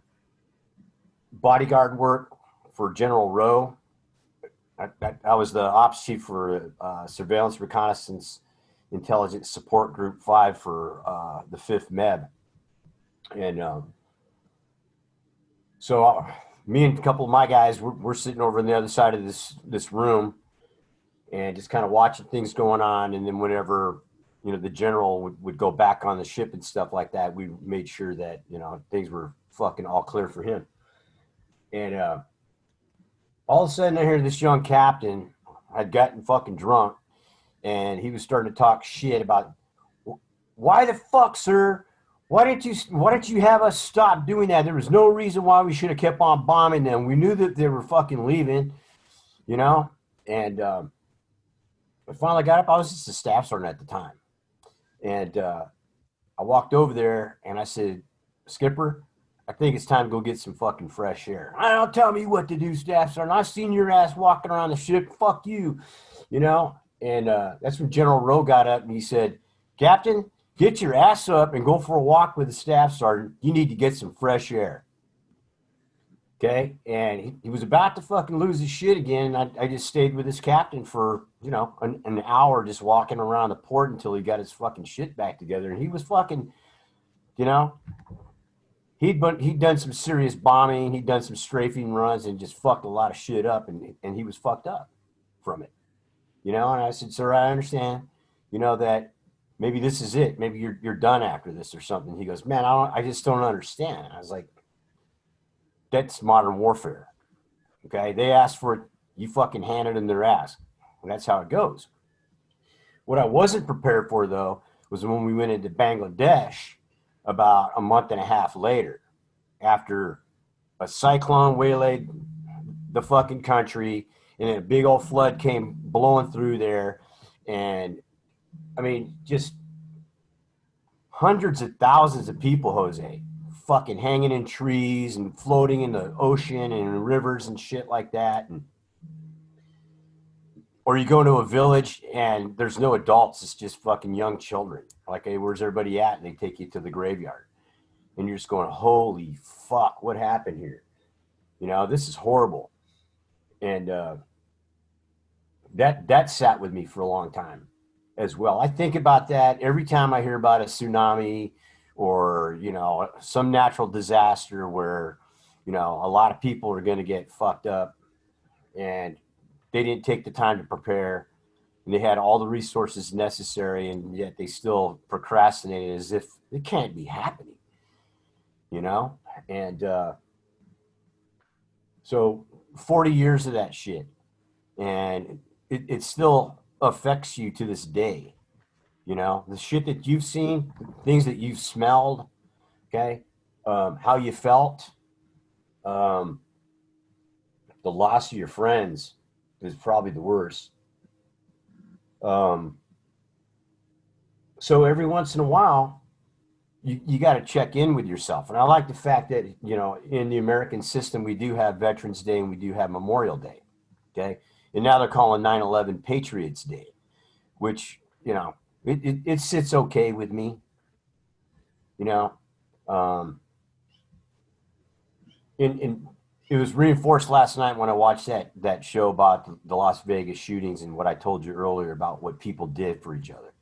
bodyguard work for General Rowe. I was the ops chief for Surveillance, Reconnaissance, Intelligence Support Group 5 for the 5th MEB. And so me and a couple of my guys, we're sitting over on the other side of this room and just kind of watching things going on. And then whenever, the general would go back on the ship and stuff like that, we made sure that, things were fucking all clear for him. And all of a sudden I hear this young captain had gotten fucking drunk, and he was starting to talk shit about, why the fuck, sir? Why didn't you have us stop doing that? There was no reason why we should have kept on bombing them. We knew that they were fucking leaving, And I finally got up. I was just a staff sergeant at the time. And I walked over there and I said, Skipper, I think it's time to go get some fucking fresh air. Don't tell me what to do, staff sergeant. I've seen your ass walking around the ship. Fuck you, And that's when General Rowe got up and he said, Captain, get your ass up and go for a walk with the staff sergeant. You need to get some fresh air. Okay. And he was about to fucking lose his shit again. I just stayed with his captain for, an hour just walking around the port until he got his fucking shit back together. And he was fucking, you know, he'd done some serious bombing. He'd done some strafing runs and just fucked a lot of shit up. And he was fucked up from it, And I said, sir, I understand, that maybe this is it. Maybe you're done after this or something. He goes, man, I just don't understand. I was like, that's modern warfare. Okay. They asked for it. You fucking handed them their ass. And that's how it goes. What I wasn't prepared for, though, was when we went into Bangladesh about a month and a half later, after a cyclone waylaid the fucking country and a big old flood came blowing through there. And I mean, just hundreds of thousands of people, Jose, fucking hanging in trees and floating in the ocean and rivers and shit like that. Or you go to a village and there's no adults. It's just fucking young children. Like, hey, where's everybody at? And they take you to the graveyard. And you're just going, holy fuck, what happened here? This is horrible. And that sat with me for a long time as well. I think about that every time I hear about a tsunami or, some natural disaster where, a lot of people are going to get fucked up and they didn't take the time to prepare and they had all the resources necessary and yet they still procrastinated as if it can't be happening, And so 40 years of that shit and it still affects you to this day. The shit that you've seen, things that you've smelled, okay, how you felt, the loss of your friends is probably the worst. So every once in a while, you got to check in with yourself. And I like the fact that, in the American system, we do have Veterans Day and we do have Memorial Day. Okay. And now they're calling 9/11 Patriots Day, which, it sits okay with me, and it was reinforced last night when I watched that show about the Las Vegas shootings and what I told you earlier about what people did for each other,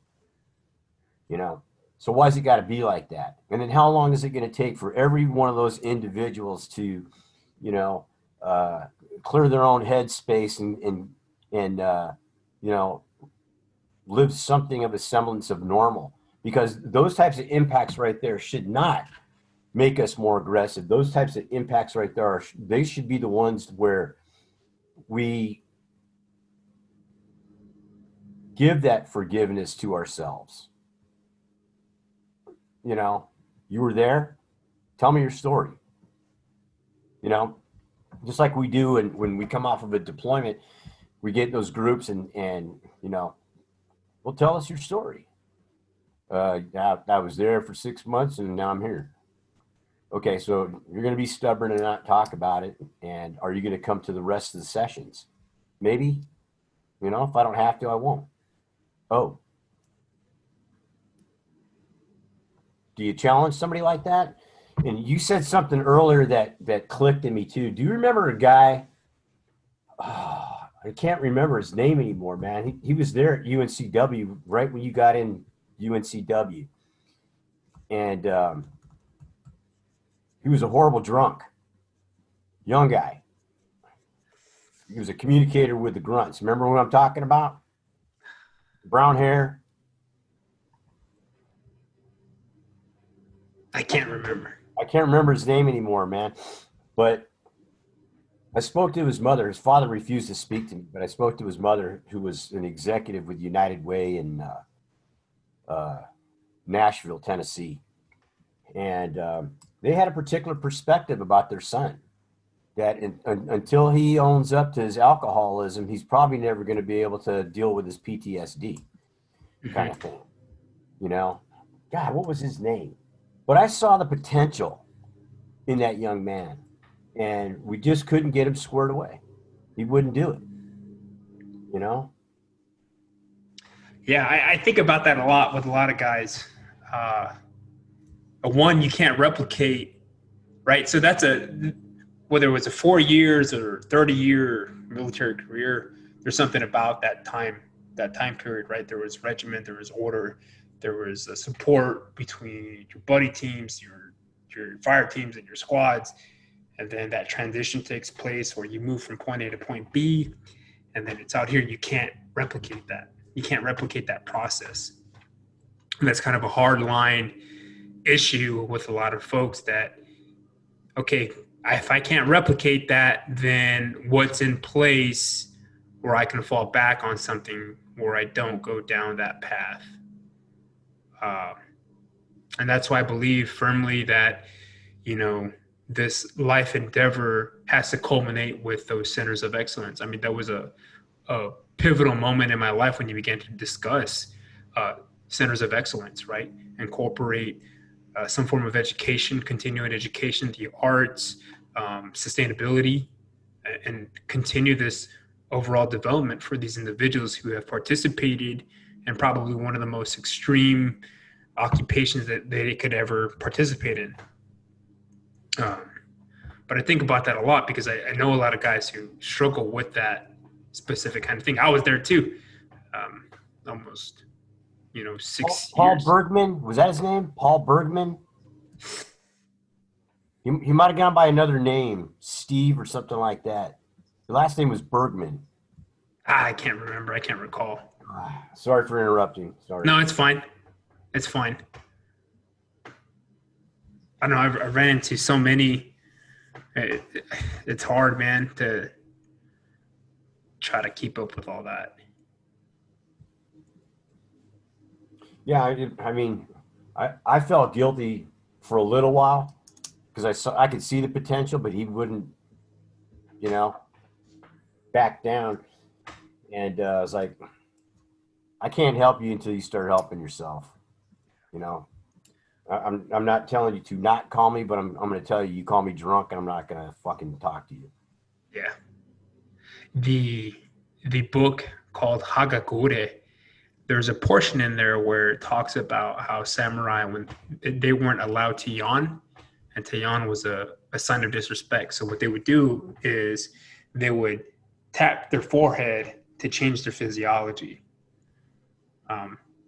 So why's it got to be like that? And then how long is it going to take for every one of those individuals to, clear their own headspace and live something of a semblance of normal? Because those types of impacts right there should not make us more aggressive. Those types of impacts right there, they should be the ones where we give that forgiveness to ourselves. You were there. Tell me your story. Just like we do when we come off of a deployment, we get those groups and well, tell us your story. I was there for 6 months and now I'm here. Okay, so you're going to be stubborn and not talk about it. And are you going to come to the rest of the sessions? Maybe. If I don't have to, I won't. Oh. Do you challenge somebody like that? And you said something earlier that clicked in me too. Do you remember a guy? Oh, I can't remember his name anymore, man. He was there at UNCW right when you got in UNCW. And he was a horrible drunk. Young guy. He was a communicator with the grunts. Remember what I'm talking about? Brown hair. I can't remember. I can't remember his name anymore, man. But I spoke to his mother. His father refused to speak to me, but I spoke to his mother, who was an executive with United Way in Nashville, Tennessee. And they had a particular perspective about their son, that until he owns up to his alcoholism, he's probably never going to be able to deal with his PTSD kind of thing. God, what was his name? But I saw the potential in that young man, and we just couldn't get him squared away. He wouldn't do it, Yeah, I think about that a lot with a lot of guys. One, you can't replicate, right? So that's whether it was a 4 years or 30-year military career, there's something about that time period, right? There was regiment, there was order, there was a support between your buddy teams, your fire teams, and your squads, and then that transition takes place where you move from point A to point B, and then it's out here. You can't replicate that. You can't replicate that process, and that's kind of a hard line issue with a lot of folks. That okay, if I can't replicate that, then what's in place where I can fall back on something where I don't go down that path? And that's why I believe firmly that, this life endeavor has to culminate with those centers of excellence. I mean, that was a pivotal moment in my life when you began to discuss centers of excellence, right? Incorporate some form of education, continuing education, the arts, sustainability, and continue this overall development for these individuals who have participated in probably one of the most extreme occupations that they could ever participate in. But I think about that a lot because I know a lot of guys who struggle with that specific kind of thing. I was there too, almost, 6 Paul years. Bergman, was that his name? Paul Bergman? He might have gone by another name, Steve or something like that. The last name was Bergman. I can't remember. I can't recall. Sorry for interrupting. Sorry. No, it's fine. It's fine. I don't know. I ran into so many. It's hard, man, to try to keep up with all that. Yeah, I felt guilty for a little while because I could see the potential, but he wouldn't, back down. And I was like, I can't help you until you start helping yourself. I'm not telling you to not call me, but I'm going to tell you, you call me drunk and I'm not going to fucking talk to you. Yeah. The book called Hagakure, there's a portion in there where it talks about how samurai, when they weren't allowed to yawn, and to yawn was a sign of disrespect. So what they would do is they would tap their forehead to change their physiology.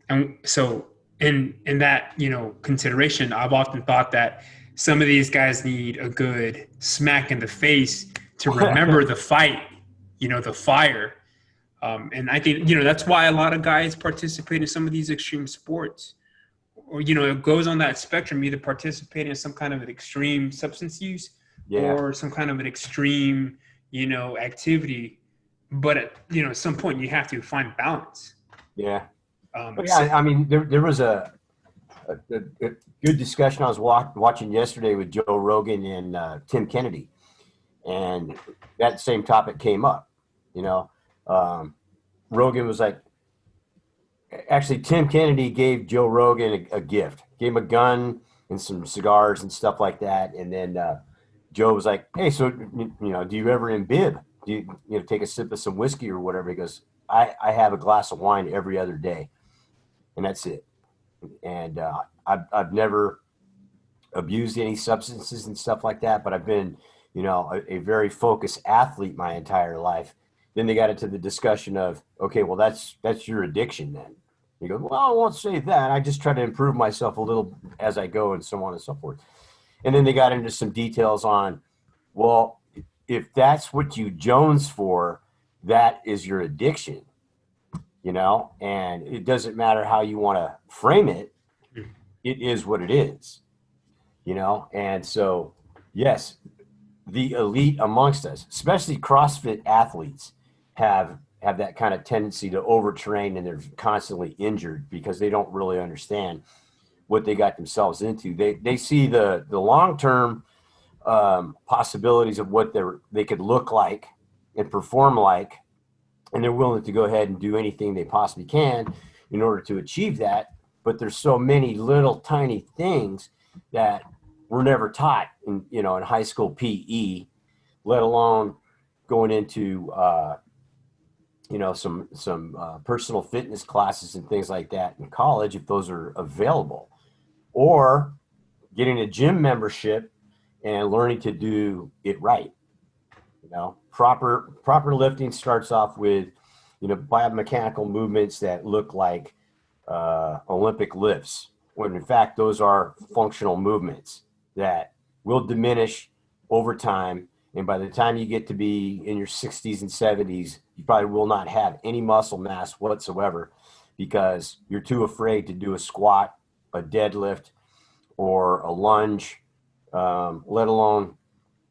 And so in that, consideration, I've often thought that some of these guys need a good smack in the face to remember the fight, the fire. And I think, that's why a lot of guys participate in some of these extreme sports. Or, it goes on that spectrum, either participate in some kind of an extreme substance use or some kind of an extreme, activity. But at some point you have to find balance. Yeah. There was a good discussion I was watching yesterday with Joe Rogan and Tim Kennedy, and that same topic came up. Rogan was like, actually, Tim Kennedy gave Joe Rogan a gift, gave him a gun and some cigars and stuff like that, and then Joe was like, "Hey, so do you ever imbibe? Do you take a sip of some whiskey or whatever?" He goes, "I have a glass of wine every other day, and that's it." And I've never abused any substances and stuff like that, but I've been, a very focused athlete my entire life. Then they got into the discussion of, okay, well, that's your addiction then. You go, well, I won't say that. I just try to improve myself a little as I go and so on and so forth. And then they got into some details on, well, if that's what you Jones for, that is your addiction, and it doesn't matter how you want to frame it. It is what it is, and so, yes, the elite amongst us, especially CrossFit athletes, have that kind of tendency to overtrain, and they're constantly injured because they don't really understand what they got themselves into. They see the long-term possibilities of what they could look like and perform like, and they're willing to go ahead and do anything they possibly can in order to achieve that. But there's so many little tiny things that were never taught in high school PE, let alone going into some personal fitness classes and things like that in college, if those are available, or getting a gym membership and learning to do it right. Proper lifting starts off with, biomechanical movements that look like Olympic lifts, when in fact those are functional movements that will diminish over time. And by the time you get to be in your 60s and 70s, you probably will not have any muscle mass whatsoever because you're too afraid to do a squat, a deadlift, or a lunge, let alone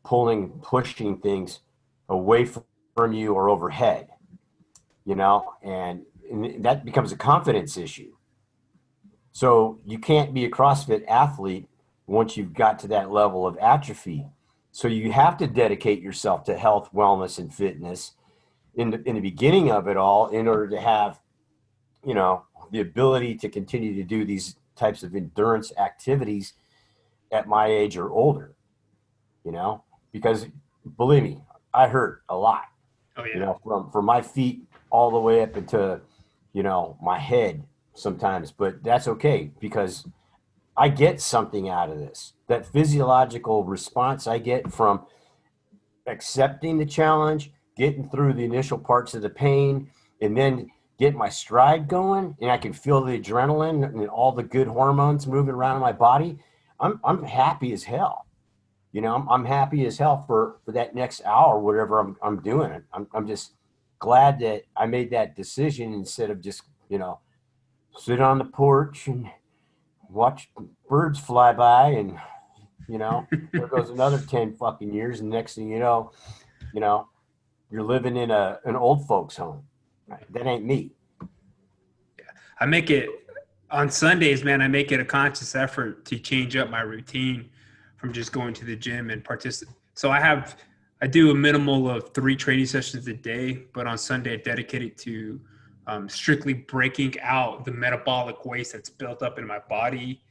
pushing things away from you or overhead, and that becomes a confidence issue. So you can't be a CrossFit athlete once you've got to that level of atrophy. So you have to dedicate yourself to health, wellness, and fitness in the beginning of it all in order to have, the ability to continue to do these types of endurance activities at my age or older, because believe me, I hurt a lot, Oh yeah. from my feet all the way up into, my head sometimes, but that's okay because I get something out of this. That physiological response I get from accepting the challenge, getting through the initial parts of the pain, and then get my stride going, and I can feel the adrenaline and all the good hormones moving around in my body. I'm happy as hell. I'm happy as hell for that next hour, whatever I'm doing. I'm just glad that I made that decision instead of just, sit on the porch and watch birds fly by and, there goes another 10 fucking years. And next thing you're living in an old folks home. That ain't me. I make it on Sundays, man. I make it a conscious effort to change up my routine from just going to the gym and participate. So I do a minimal of 3 training sessions a day, but on Sunday I dedicate it to strictly breaking out the metabolic waste that's built up in my body.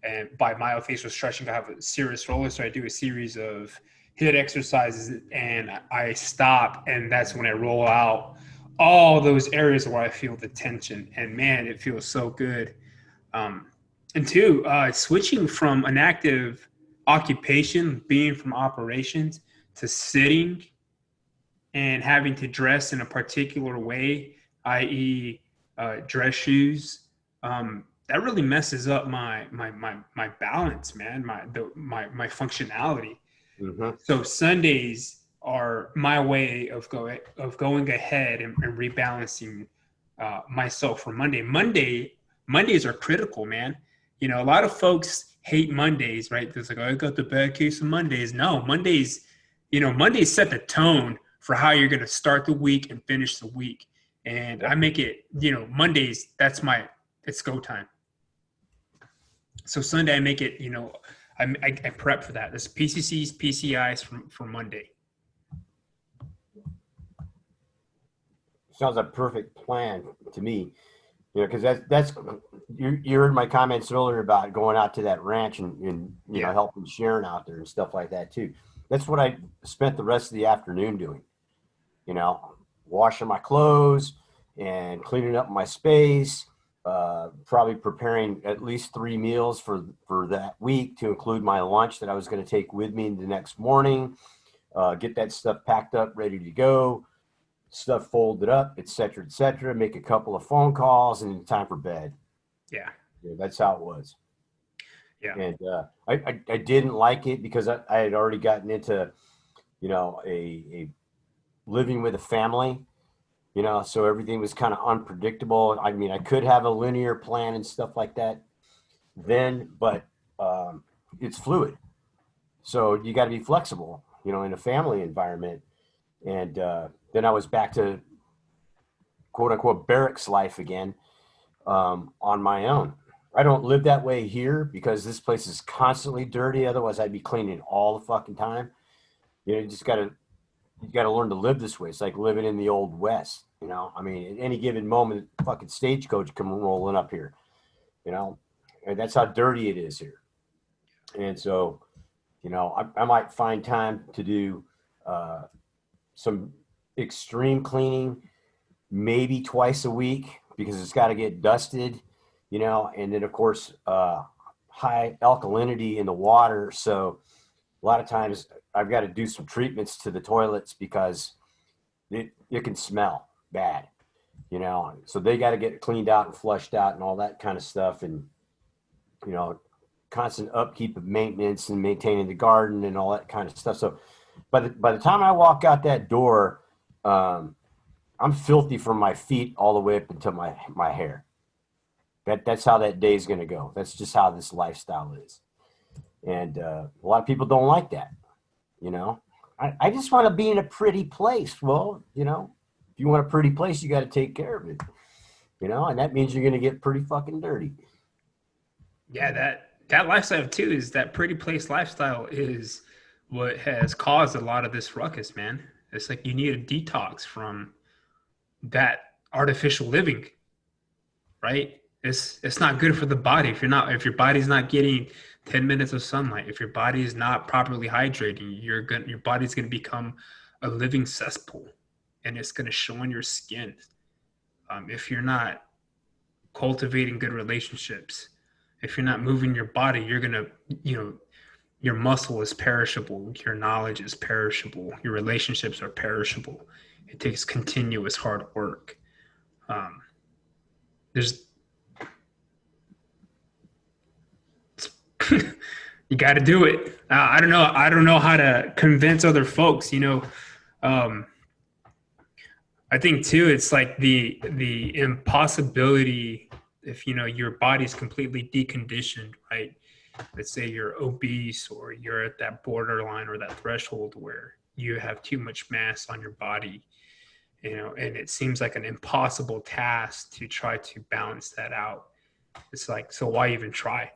And by myofascial stretching, I have a serious roller. So I do a series of HIIT exercises and I stop. And that's when I roll out all those areas where I feel the tension. And man, it feels so good. And two, switching from an active occupation, being from operations, to sitting and having to dress in a particular way, i.e., dress shoes, that really messes up my balance, man, my functionality. Mm-hmm. So Sundays are my way of going ahead and rebalancing myself for Monday. Mondays are critical, man. A lot of folks hate Mondays, right? There's like, oh, I got the bad case of Mondays. No, Mondays set the tone for how you're going to start the week and finish the week. And I make it, Mondays, it's go time. So Sunday I make it, I prep for that. There's PCCs, PCIs for Monday. Sounds like a perfect plan to me. Because that's you heard my comments earlier about going out to that ranch and helping Sharon out there and stuff like that too. That's what I spent the rest of the afternoon doing. Washing my clothes and cleaning up my space. Probably preparing at least 3 meals for that week to include my lunch that I was going to take with me the next morning. Get that stuff packed up, ready to go. Stuff folded up, et cetera, make a couple of phone calls and time for bed. Yeah. That's how it was. Yeah. And I didn't like it because I had already gotten into, a living with a family, so everything was kind of unpredictable. I mean, I could have a linear plan and stuff like that then, but it's fluid. So you got to be flexible, in a family environment. And then I was back to quote unquote barracks life again on my own. I don't live that way here because this place is constantly dirty. Otherwise I'd be cleaning all the fucking time. You gotta learn to live this way. It's like living in the old West, I mean, at any given moment, fucking stagecoach come rolling up here, and that's how dirty it is here. And so, I might find time to do some extreme cleaning, maybe twice a week because it's got to get dusted, and then of course, high alkalinity in the water. So, a lot of times I've got to do some treatments to the toilets because it can smell bad, you know. So they got to get cleaned out and flushed out and all that kind of stuff, and you know, constant upkeep of maintenance and maintaining the garden and all that kind of stuff. So by the time I walk out that door, I'm filthy from my feet all the way up until my hair. That's how that day is going to go. That's just how this lifestyle is. And a lot of people don't like that. You know, I just want to be in a pretty place. Well, you know, if you want a pretty place, you got to take care of it. You know, and that means you're going to get pretty fucking dirty. Yeah, that lifestyle too is that pretty place lifestyle is what has caused a lot of this ruckus, man. It's like you need a detox from that artificial living, right? It's not good for the body if your body's not getting 10 minutes of sunlight, if your body is not properly hydrating, your body's going to become a living cesspool, and it's going to show on your skin. If you're not cultivating good relationships, if you're not moving your body, you're going to, your muscle is perishable, your knowledge is perishable, your relationships are perishable. It takes continuous hard work. There's you got to do it. I don't know how to convince other folks. I think too, it's like the impossibility if your body's completely deconditioned, right? Let's say you're obese or you're at that borderline or that threshold where you have too much mass on your body, and it seems like an impossible task to try to balance that out. It's like, so why even try?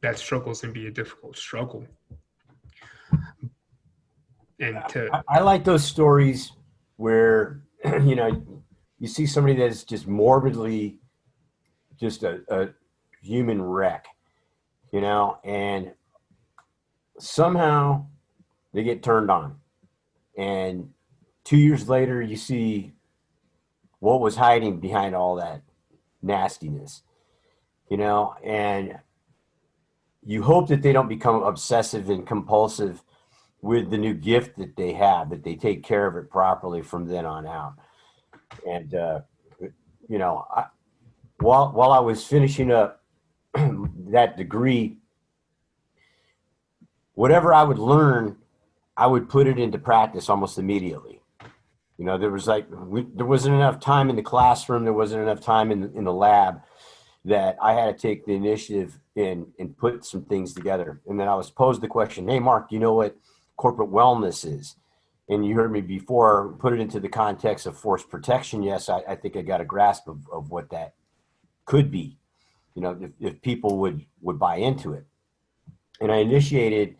That struggle's gonna be a difficult struggle. And I like those stories where you see somebody that's just morbidly just a human wreck, and somehow they get turned on, and 2 years later you see what was hiding behind all that nastiness, and you hope that they don't become obsessive and compulsive with the new gift that they have, that they take care of it properly from then on out. And, while I was finishing up that degree, whatever I would learn, I would put it into practice almost immediately. There wasn't enough time in the classroom. There wasn't enough time in the lab that I had to take the initiative and put some things together. And then I was posed the question, hey, Mark, do you know what corporate wellness is? And you heard me before, put it into the context of force protection. Yes, I think I got a grasp of what that could be, if people would buy into it. And I initiated,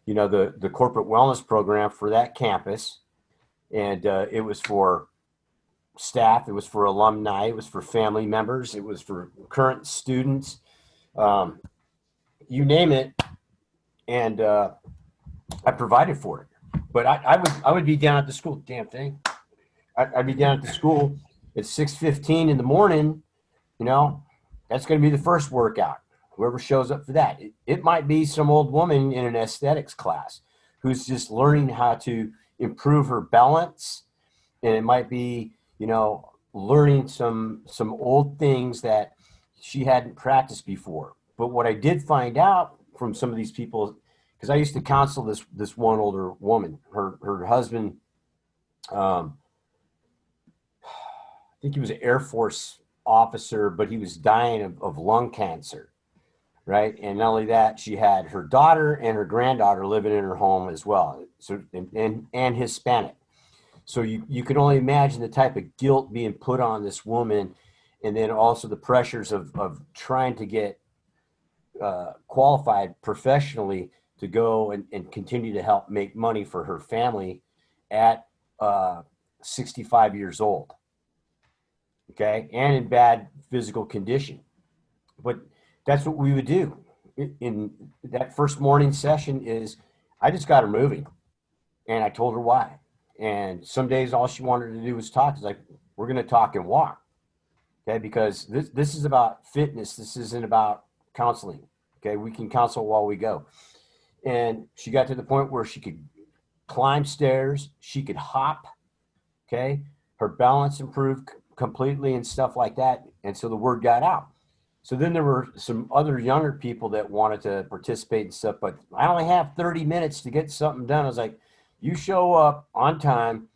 the corporate wellness program for that campus. And it was for staff, it was for alumni, it was for family members, it was for current students, you name it. And I provided for it. But I would be down at the school, damn thing. I'd be down at the school at 6:15 in the morning. That's going to be the first workout. Whoever shows up for that, it might be some old woman in an aesthetics class who's just learning how to improve her balance, and it might be learning some old things that she hadn't practiced before. But what I did find out from some of these people, because I used to counsel this one older woman, her husband, I think he was an Air Force officer, but he was dying of lung cancer, right? And not only that, she had her daughter and her granddaughter living in her home as well, so and Hispanic. So you can only imagine the type of guilt being put on this woman, and then also the pressures of trying to get qualified professionally to go and continue to help make money for her family at 65 years old. Okay, and in bad physical condition. But that's what we would do in that first morning session is I just got her moving, and I told her why. And some days all she wanted to do was talk. It's like, we're going to talk and walk. Okay, because this is about fitness. This isn't about counseling. Okay, we can counsel while we go. And she got to the point where she could climb stairs, she could hop. Okay. Her balance improved completely and stuff like that. And so the word got out. So then there were some other younger people that wanted to participate and stuff, but I only have 30 minutes to get something done. I was like, you show up on time,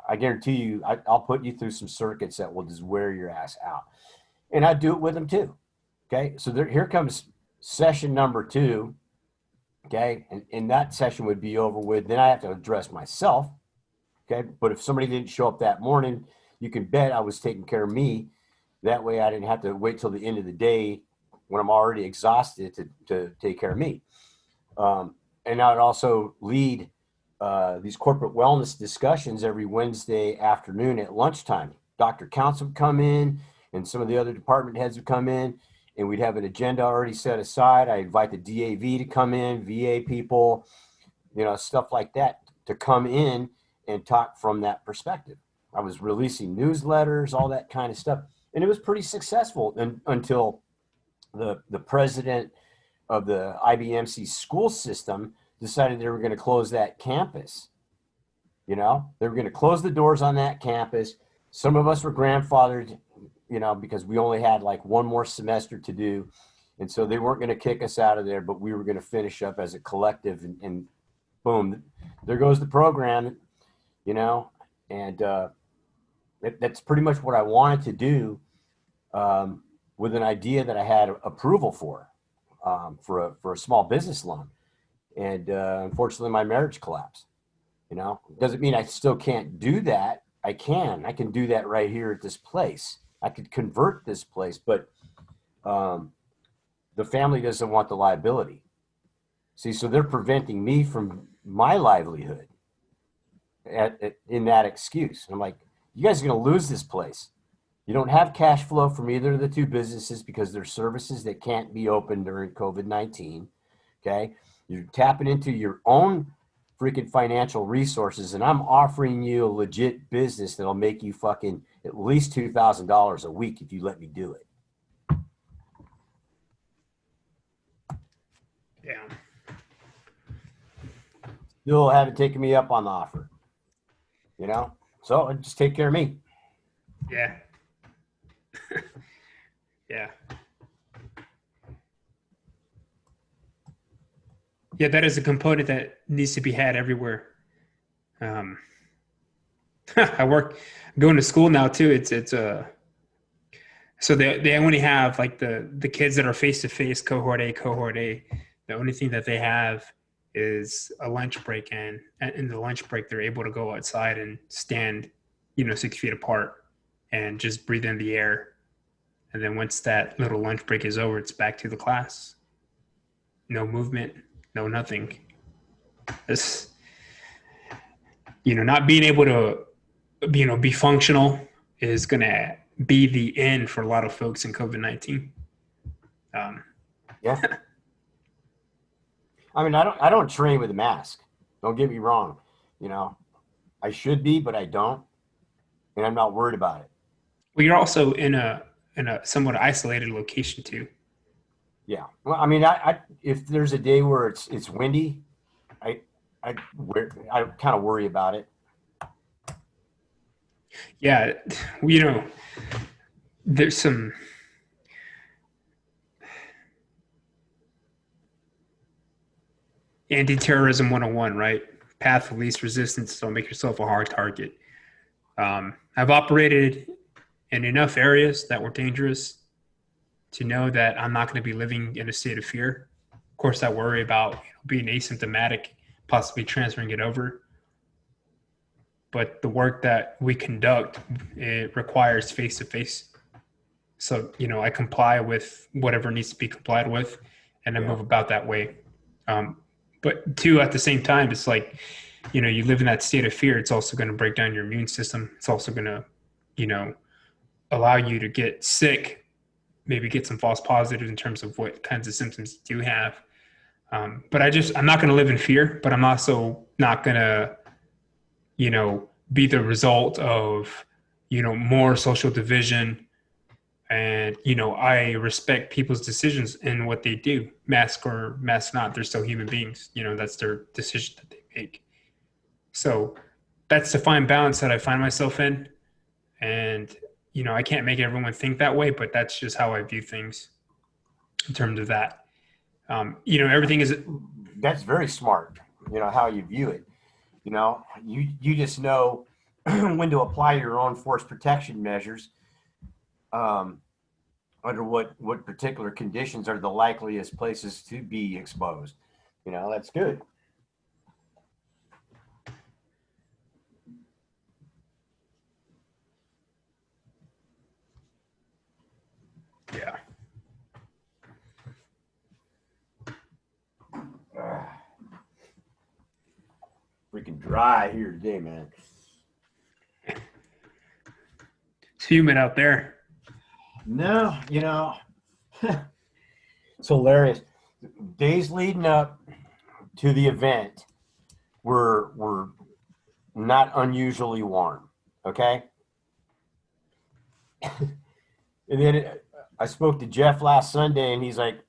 I guarantee you, I'll put you through some circuits that will just wear your ass out. And I do it with them too. Okay. So here comes session number 2. Okay. And that session would be over with. Then I have to address myself. Okay. But if somebody didn't show up that morning, you can bet I was taking care of me. That way I didn't have to wait till the end of the day when I'm already exhausted to take care of me. And I would also lead these corporate wellness discussions every Wednesday afternoon at lunchtime. Dr. Counts would come in and some of the other department heads would come in, and we'd have an agenda already set aside. I invite the DAV to come in, VA people, stuff like that, to come in and talk from that perspective. I was releasing newsletters, all that kind of stuff. And it was pretty successful until the president of the IBMC school system decided they were going to close that campus. They were going to close the doors on that campus. Some of us were grandfathered, because we only had like one more semester to do. And so they weren't going to kick us out of there, but we were going to finish up as a collective, and boom, there goes the program, and that's pretty much what I wanted to do, with an idea that I had approval for a small business loan. And unfortunately, my marriage collapsed. Doesn't mean I still can't do that. I can do that right here at this place. I could convert this place, but the family doesn't want the liability. See, so they're preventing me from my livelihood in that excuse. And I'm like, you guys are going to lose this place. You don't have cash flow from either of the two businesses because they're services that can't be open during COVID-19. Okay. You're tapping into your own freaking financial resources, and I'm offering you a legit business that'll make you fucking at least $2,000 a week if you let me do it. Yeah. Still haven't taken me up on the offer. So just take care of me. Yeah. Yeah. Yeah, that is a component that needs to be had everywhere. I'm going to school now too. So they only have like the kids that are face-to-face, cohort A. The only thing that they have is a lunch break, and in the lunch break, they're able to go outside and stand, 6 feet apart and just breathe in the air. And then once that little lunch break is over, it's back to the class. No movement, no nothing. This, not being able to, be functional is going to be the end for a lot of folks in COVID-19. Yeah. I mean, I don't train with a mask. Don't get me wrong. I should be, but I don't. And I'm not worried about it. Well, you're also in a somewhat isolated location too. Yeah. Well, I mean, I if there's a day where it's windy, I kind of worry about it. Yeah, there's some anti-terrorism 101, right? Path of least resistance. Don't make yourself a hard target. I've operated in enough areas that were dangerous to know that I'm not going to be living in a state of fear. Of course, I worry about being asymptomatic, possibly transferring it over. But the work that we conduct, it requires face-to-face. So, I comply with whatever needs to be complied with, and I move about that way. But two, at the same time, it's like, you live in that state of fear. It's also going to break down your immune system. It's also going to, allow you to get sick, maybe get some false positives in terms of what kinds of symptoms you do have. But I'm not going to live in fear, but I'm also not going to, be the result of, more social division, And, you know, I respect people's decisions and what they do, mask or mask not. They're still human beings. You know, that's their decision that they make. So that's the fine balance that I find myself in. And, you know, I can't make everyone think that way, but that's just how I view things in terms of that. You know, everything is. That's very smart. You know how you view it. You know, you just know when to apply your own force protection measures. Under what particular conditions are the likeliest places to be exposed. You know, that's good. Yeah. Freaking dry here today, man. It's humid out there. No, you know, it's hilarious. Days leading up to the event were not unusually warm. Okay. And then I spoke to Jeff last Sunday, and he's like,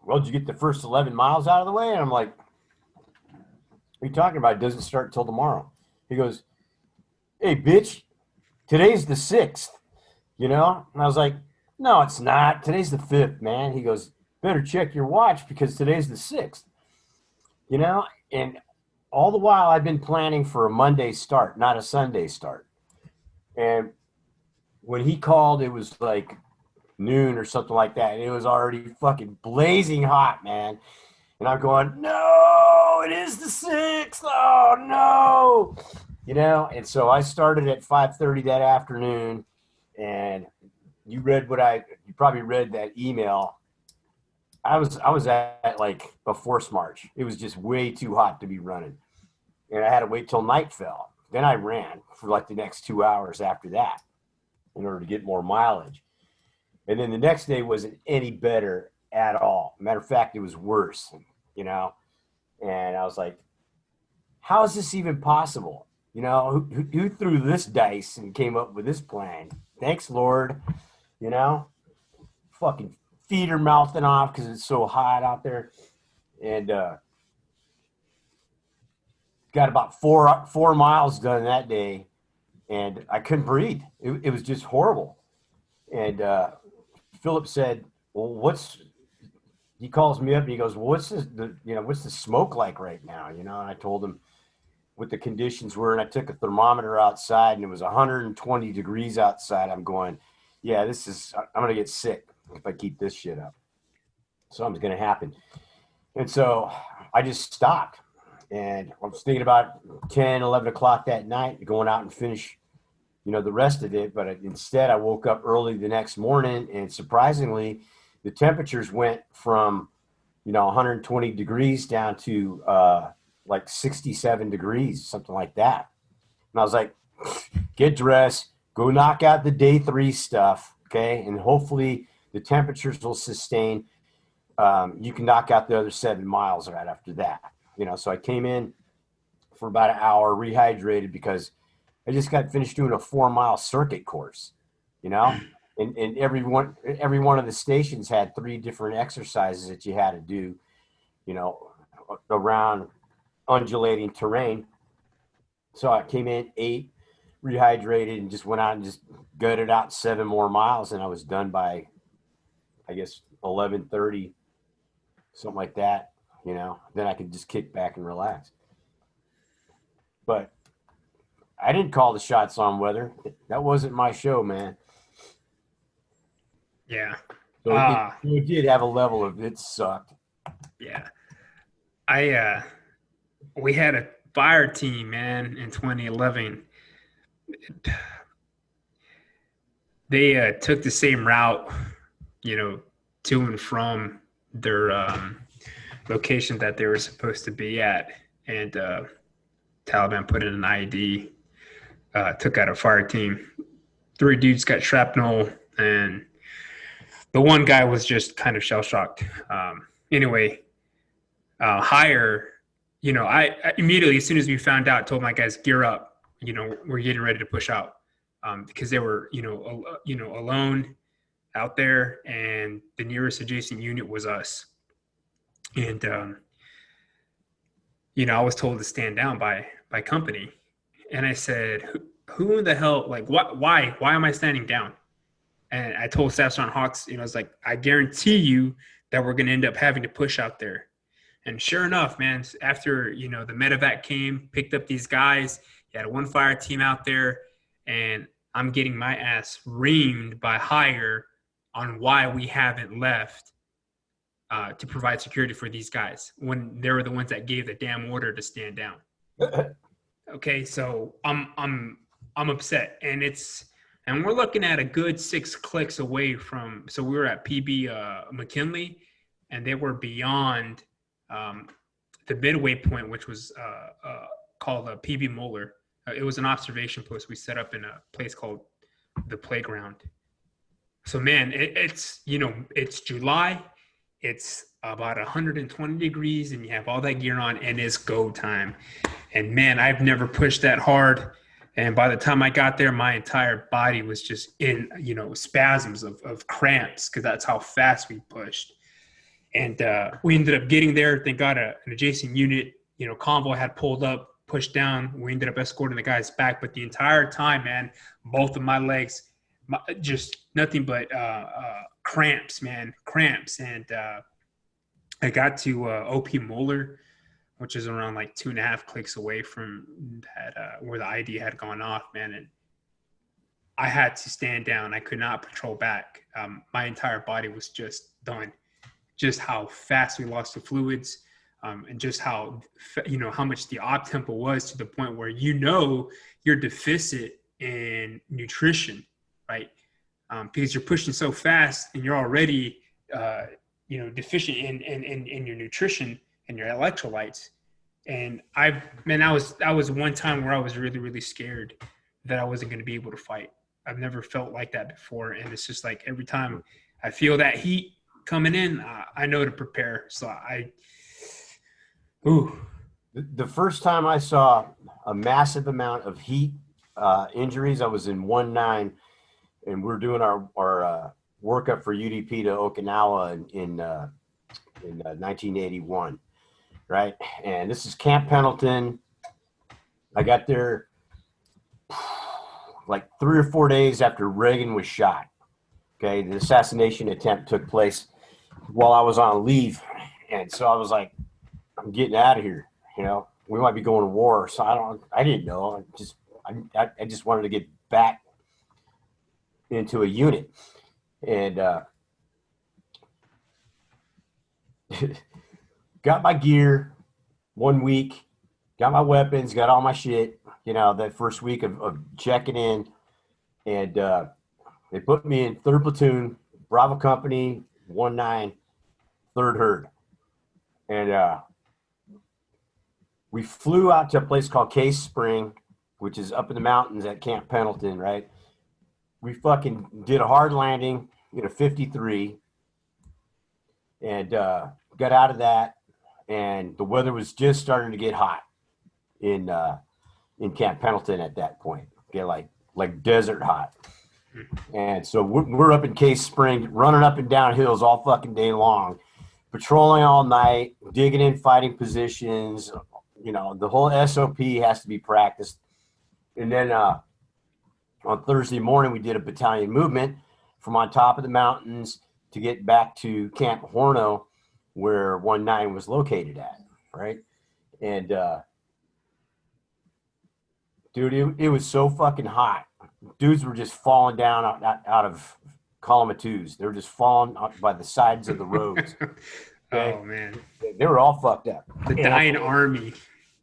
"Well, did you get the first 11 miles out of the way?" And I'm like, "What are you talking about? It doesn't start till tomorrow." He goes, "Hey, bitch, today's the 6th, you know?" And I was like, "No, it's not. Today's the 5th, man." He goes, "Better check your watch because today's the 6th, you know?" And all the while I've been planning for a Monday start, not a Sunday start. And when he called, it was like noon or something like that. And it was already fucking blazing hot, man. And I'm going, "No, it is the 6th. Oh, no." You know, and so I started at 5:30 that afternoon, and you probably read that email. I was at like a force march. It was just way too hot to be running. And I had to wait till night fell. Then I ran for like the next 2 hours after that in order to get more mileage. And then the next day wasn't any better at all. Matter of fact, it was worse, you know? And I was like, how is this even possible? You know, who threw this dice and came up with this plan? Thanks, Lord. You know, fucking feet are mouthing off because it's so hot out there. And got about four miles done that day, and I couldn't breathe. It was just horrible. And Philip said, "Well, he calls me up and he goes, well, what's the smoke like right now?" You know, and I told him what the conditions were, and I took a thermometer outside, and it was 120 degrees outside. I'm going, yeah, I'm going to get sick if I keep this shit up. Something's going to happen. And so I just stopped, and I was thinking about 10, 11 o'clock that night, going out and finish, you know, the rest of it. But instead I woke up early the next morning, and surprisingly, the temperatures went from, you know, 120 degrees down to like 67 degrees, something like that. And I was like, get dressed, go knock out the day 3 stuff, okay? And hopefully the temperatures will sustain. You can knock out the other 7 miles right after that. You know, so I came in for about an hour, rehydrated, because I just got finished doing a 4-mile circuit course, you know? And every one of the stations had 3 different exercises that you had to do, you know, around undulating terrain. So I came in, ate, rehydrated, and just went out and just gutted out 7 more miles, and I was done by, I guess, 11:30, something like that. You know, then I could just kick back and relax. But I didn't call the shots on weather. That wasn't my show, man. Yeah. So it did have a level of it sucked. Yeah. We had a fire team, man, in 2011. They took the same route, you know, to and from their location that they were supposed to be at. And Taliban put in an IED, took out a fire team. 3 dudes got shrapnel, and the one guy was just kind of shell-shocked. Anyway, higher, you know, I immediately, as soon as we found out, told my guys, gear up. You know, we're getting ready to push out. because they were, alone out there, and the nearest adjacent unit was us. And I was told to stand down by company, and I said, "Who in the hell? Like, why am I standing down?" And I told Staff Sergeant Hawks, I was like, "I guarantee you that we're going to end up having to push out there." And sure enough, man, after the medevac came, picked up these guys, you had one fire team out there, and I'm getting my ass reamed by Hire on why we haven't left to provide security for these guys when they were the ones that gave the damn order to stand down. Okay, so I'm upset, and we're looking at a good 6 clicks away from. So we were at PB McKinley, and they were beyond the midway point, which was called PB Moeller. It was an observation post we set up in a place called the Playground. So man, it's July. It's about 120 degrees, and you have all that gear on, and it's go time. And man, I've never pushed that hard. And by the time I got there, my entire body was just in, spasms of cramps, because that's how fast we pushed. And we ended up getting there. Thank God an adjacent unit, convoy had pulled up, pushed down. We ended up escorting the guys back. But the entire time, man, both of my legs, just nothing but cramps, man, cramps. And I got to OP Moeller, which is around like 2.5 clicks away from that, where the ID had gone off, man. And I had to stand down. I could not patrol back. My entire body was just done. Just how fast we lost the fluids, and just how much the op tempo was, to the point where you're deficit in nutrition, right? Because you're pushing so fast, and you're already deficient in your nutrition and your electrolytes. And I was one time where I was really, really scared that I wasn't going to be able to fight. I've never felt like that before, and it's just like every time I feel that heat coming in, I know to prepare. So The first time I saw a massive amount of heat injuries, I was in 1-9, and we're doing our workup for UDP to Okinawa in 1981, right? And this is Camp Pendleton. I got there like 3 or 4 days after Reagan was shot. Okay, the assassination attempt took place while I was on leave, and so I was like, I'm getting out of here. We might be going to war. So I didn't know. I just wanted to get back into a unit, and got my gear 1 week, got my weapons, got all my shit. That first week of checking in, and they put me in 3rd Platoon, Bravo Company, 1-9, 3rd Herd. And we flew out to a place called Case Spring, which is up in the mountains at Camp Pendleton, right? We fucking did a hard landing in a 53, and got out of that, and the weather was just starting to get hot in Camp Pendleton at that point. Okay, like desert hot. And so we're up in Case Spring, running up and down hills all fucking day long, patrolling all night, digging in fighting positions. The whole SOP has to be practiced. And then on Thursday morning, we did a battalion movement from on top of the mountains to get back to Camp Horno, where 1-9 was located at, right? And dude, it was so fucking hot. Dudes were just falling down out of column of twos. They were just falling out by the sides of the roads. Okay? Oh man, they were all fucked up. The dying army.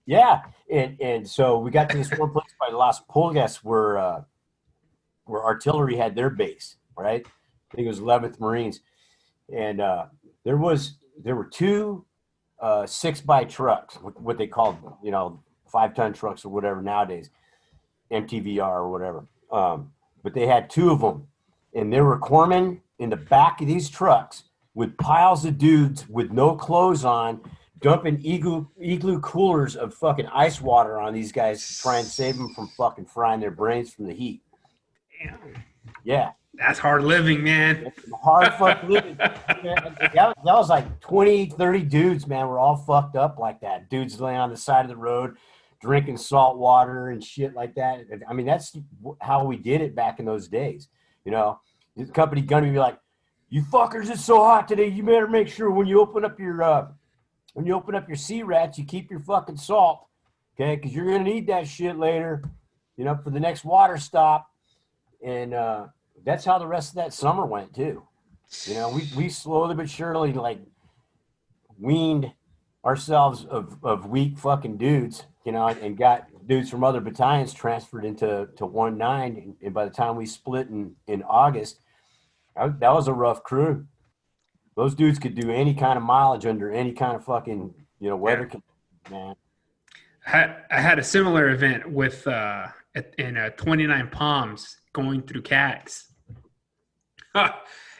Yeah, and so we got to this one place by Las Pulgas where artillery had their base, right? I think it was 11th Marines, and there were 2 6x trucks, what they called 5-ton trucks or whatever nowadays, MTVR or whatever. But they had 2 of them, and there were corpsmen in the back of these trucks with piles of dudes with no clothes on, dumping igloo coolers of fucking ice water on these guys to try and save them from fucking frying their brains from the heat. Yeah. That's hard living, man. Hard fuck living. That was like 20, 30 dudes, man. We're all fucked up like that. Dudes laying on the side of the road, drinking salt water and shit like that. I mean, that's how we did it back in those days. You know, the company gunman would be like, "You fuckers, it's so hot today. You better make sure when you open up your sea rats, you keep your fucking salt, okay? Because you're gonna need that shit later, you know, for the next water stop." And that's how the rest of that summer went too. You know, we slowly but surely like weaned ourselves of weak fucking dudes, you know, and got dudes from other battalions transferred into 1-9. And by the time we split in August, that was a rough crew. Those dudes could do any kind of mileage under any kind of fucking, you know, weather conditions, man. I had a similar event with in 29 Palms going through CAX.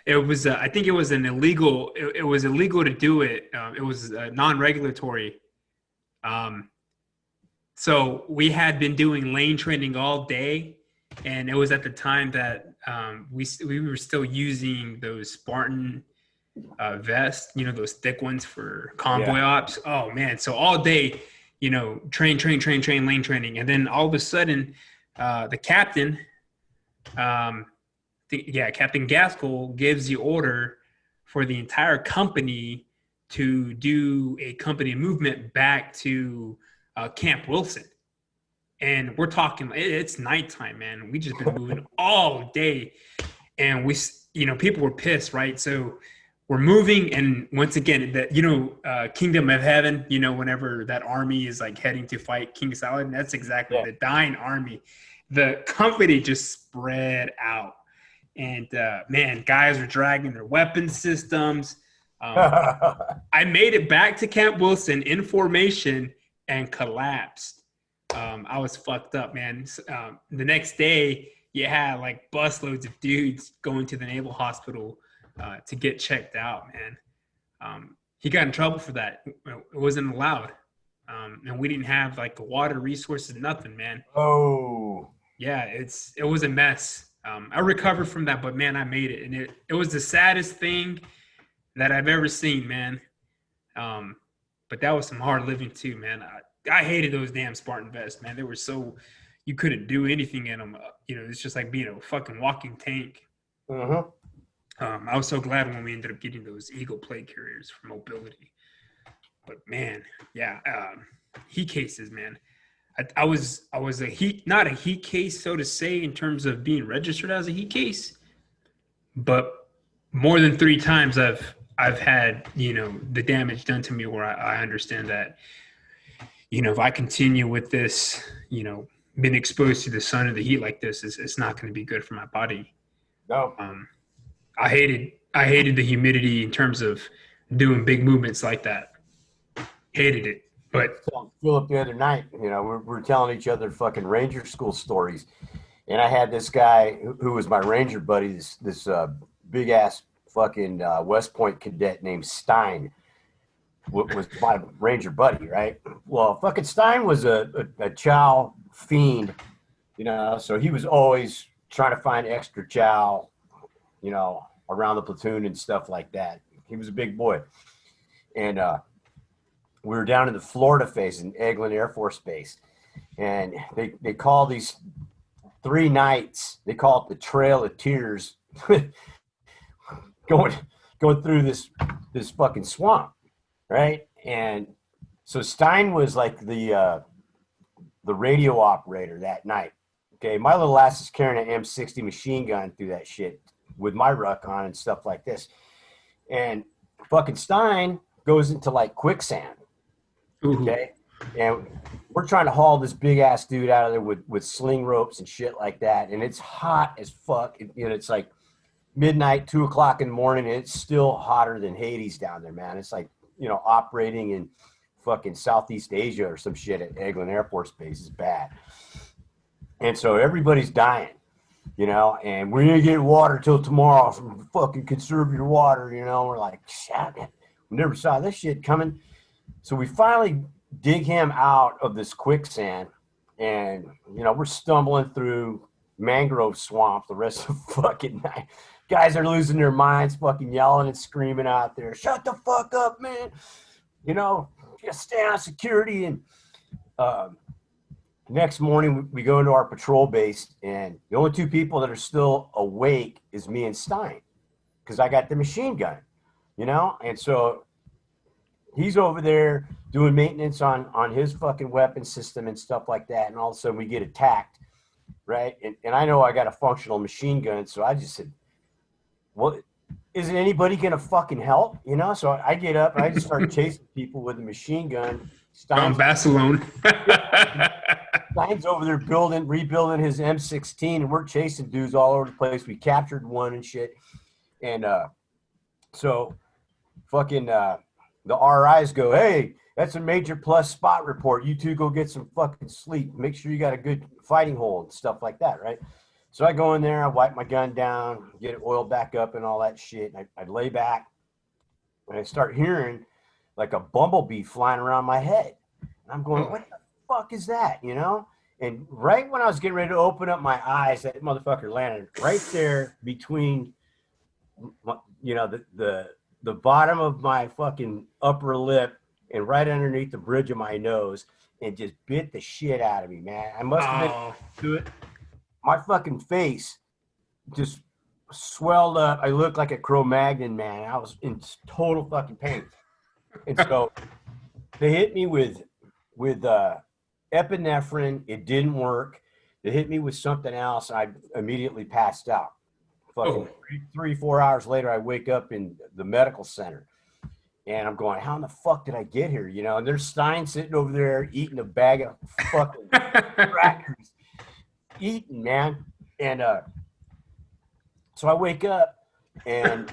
It was I think it was an illegal. It was illegal to do it. It was non-regulatory. So we had been doing lane training all day, and it was at the time that we were still using those Spartan vests, you know, those thick ones for convoy ops. Oh man, so all day, you know, train, lane training, and then all of a sudden, the captain, Captain Gaskell gives the order for the entire company to do a company movement back to Camp Wilson. And we're talking, it's nighttime, man. We just been moving all day. And we, you know, people were pissed, right? So we're moving. And once again, that, you know, Kingdom of Heaven, you know, whenever that army is like heading to fight King Saladin, that's exactly the dying army. The company just spread out. And man, guys are dragging their weapon systems. I made it back to Camp Wilson in formation and collapsed. I was fucked up, man. The next day, you had like busloads of dudes going to the Naval Hospital to get checked out, man. He got in trouble for that. It wasn't allowed. And we didn't have like the water resources, nothing, man. Oh. Yeah, it was a mess. I recovered from that, but man, I made it. And it was the saddest thing that I've ever seen, man. But that was some hard living too, man. I hated those damn Spartan vests, man. They were so, you couldn't do anything in them. You know, it's just like being a fucking walking tank. I was so glad when we ended up getting those Eagle plate carriers for mobility. But man, yeah, heat cases, man. I was a heat, not a heat case, so to say, in terms of being registered as a heat case, but more than 3 times I've had, you know, the damage done to me where I understand that, you know, if I continue with this, you know, being exposed to the sun or the heat like this, it's not going to be good for my body. No. I hated the humidity in terms of doing big movements like that. Hated it. But Philip, the other night, you know, we're telling each other fucking Ranger school stories, and I had this guy who was my Ranger buddy, this big ass fucking West Point cadet named Stein, was my Ranger buddy, right? Well, fucking Stein was a chow fiend, you know, so he was always trying to find extra chow, you know, around the platoon and stuff like that. He was a big boy, and we were down in the Florida phase in Eglin Air Force Base, and they call these 3 nights, they call it the Trail of Tears, going through this fucking swamp, right? And so Stein was like the radio operator that night. Okay, my little ass is carrying an M60 machine gun through that shit with my ruck on and stuff like this, and fucking Stein goes into like quicksand. Okay. And we're trying to haul this big ass dude out of there with sling ropes and shit like that. And it's hot as fuck. You know, it's like midnight, 2:00 in the morning. And it's still hotter than Hades down there, man. It's like, you know, operating in fucking Southeast Asia or some shit at Eglin Air Force Base is bad. And so everybody's dying, you know, and we're going to get water till tomorrow. So fucking conserve your water, you know. We're like, shit, man. We never saw this shit coming. So we finally dig him out of this quicksand, and, you know, we're stumbling through, mangrove swamp the rest of the fucking night. Guys are losing their minds, fucking yelling and screaming out there. Shut the fuck up, man. You know, just stay on security. And next morning, we go into our patrol base, and the only two people that are still awake is me and Stein, because I got the machine gun, you know? And so he's over there doing maintenance on his fucking weapon system and stuff like that. And all of a sudden, we get attacked, right? And I know I got a functional machine gun, so I just said, well, isn't anybody going to fucking help? You know? So I get up and I just start chasing people with a machine gun. Barcelona. Stein's over there rebuilding his M16, and we're chasing dudes all over the place. We captured one and shit. And so fucking the RIs go, hey, that's a major plus spot report. You two go get some fucking sleep. Make sure you got a good fighting hole and stuff like that, right? So I go in there, I wipe my gun down, get it oiled back up and all that shit. And I lay back, and I start hearing like a bumblebee flying around my head. And I'm going, what the fuck is that, you know? And right when I was getting ready to open up my eyes, that motherfucker landed right there between, you know, the bottom of my fucking upper lip and right underneath the bridge of my nose, and just bit the shit out of me, man. I must have been to it. My fucking face just swelled up. I looked like a Cro-Magnon, man. I was in total fucking pain. And so they hit me with epinephrine. It didn't work. They hit me with something else. I immediately passed out. Fucking 3-4 hours later, I wake up in the medical center. And I'm going, how in the fuck did I get here? You know, and there's Stein sitting over there eating a bag of fucking crackers. Eating, man. And so I wake up, and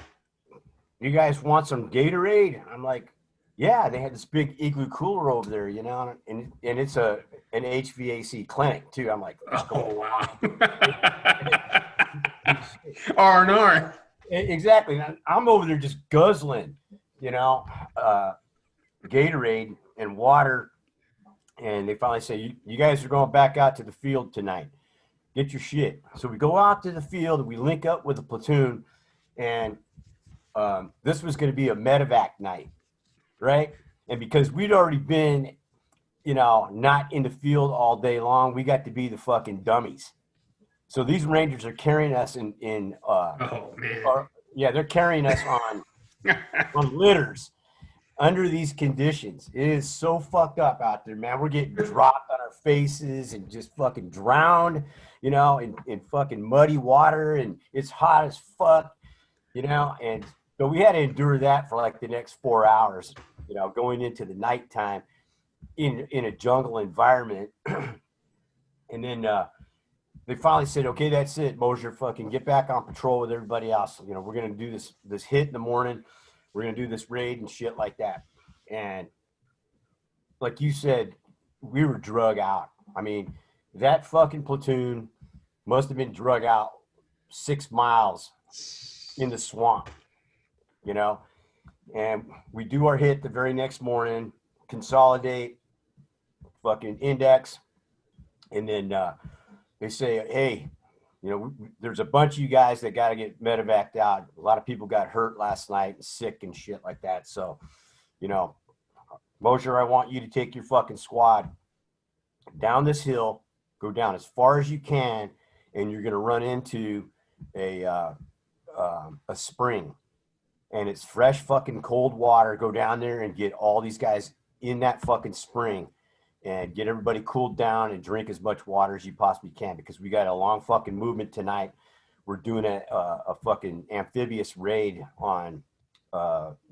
you guys want some Gatorade? I'm like, yeah. They had this big igloo cooler over there, you know, and it's an HVAC clinic too. I'm like, oh wow. R&R. Exactly. I'm over there just guzzling, you know, Gatorade and water. And they finally say, you guys are going back out to the field tonight. Get your shit. So we go out to the field, and we link up with the platoon, and this was going to be a medevac night, right? And because we'd already been, you know, not in the field all day long, we got to be the fucking dummies. So these Rangers are carrying us they're carrying us on litters under these conditions. It is so fucked up out there, man. We're getting dropped on our faces and just fucking drowned, you know, in fucking muddy water, and it's hot as fuck, you know. And so we had to endure that for like the next 4 hours, you know, going into the nighttime in a jungle environment. And then they finally said, okay, that's it, Mosier, fucking get back on patrol with everybody else. You know, we're going to do this hit in the morning. We're going to do this raid and shit like that. And like you said, we were drug out. I mean, that fucking platoon must have been drug out 6 miles in the swamp, you know. And we do our hit the very next morning, consolidate, fucking index. And then they say, hey, you know, there's a bunch of you guys that got to get medevaced out. A lot of people got hurt last night and sick and shit like that. So, you know, Mosier, I want you to take your fucking squad down this hill, go down as far as you can, and you're going to run into a spring. And it's fresh fucking cold water. Go down there and get all these guys in that fucking spring and get everybody cooled down and drink as much water as you possibly can, because we got a long fucking movement tonight. We're doing a fucking amphibious raid on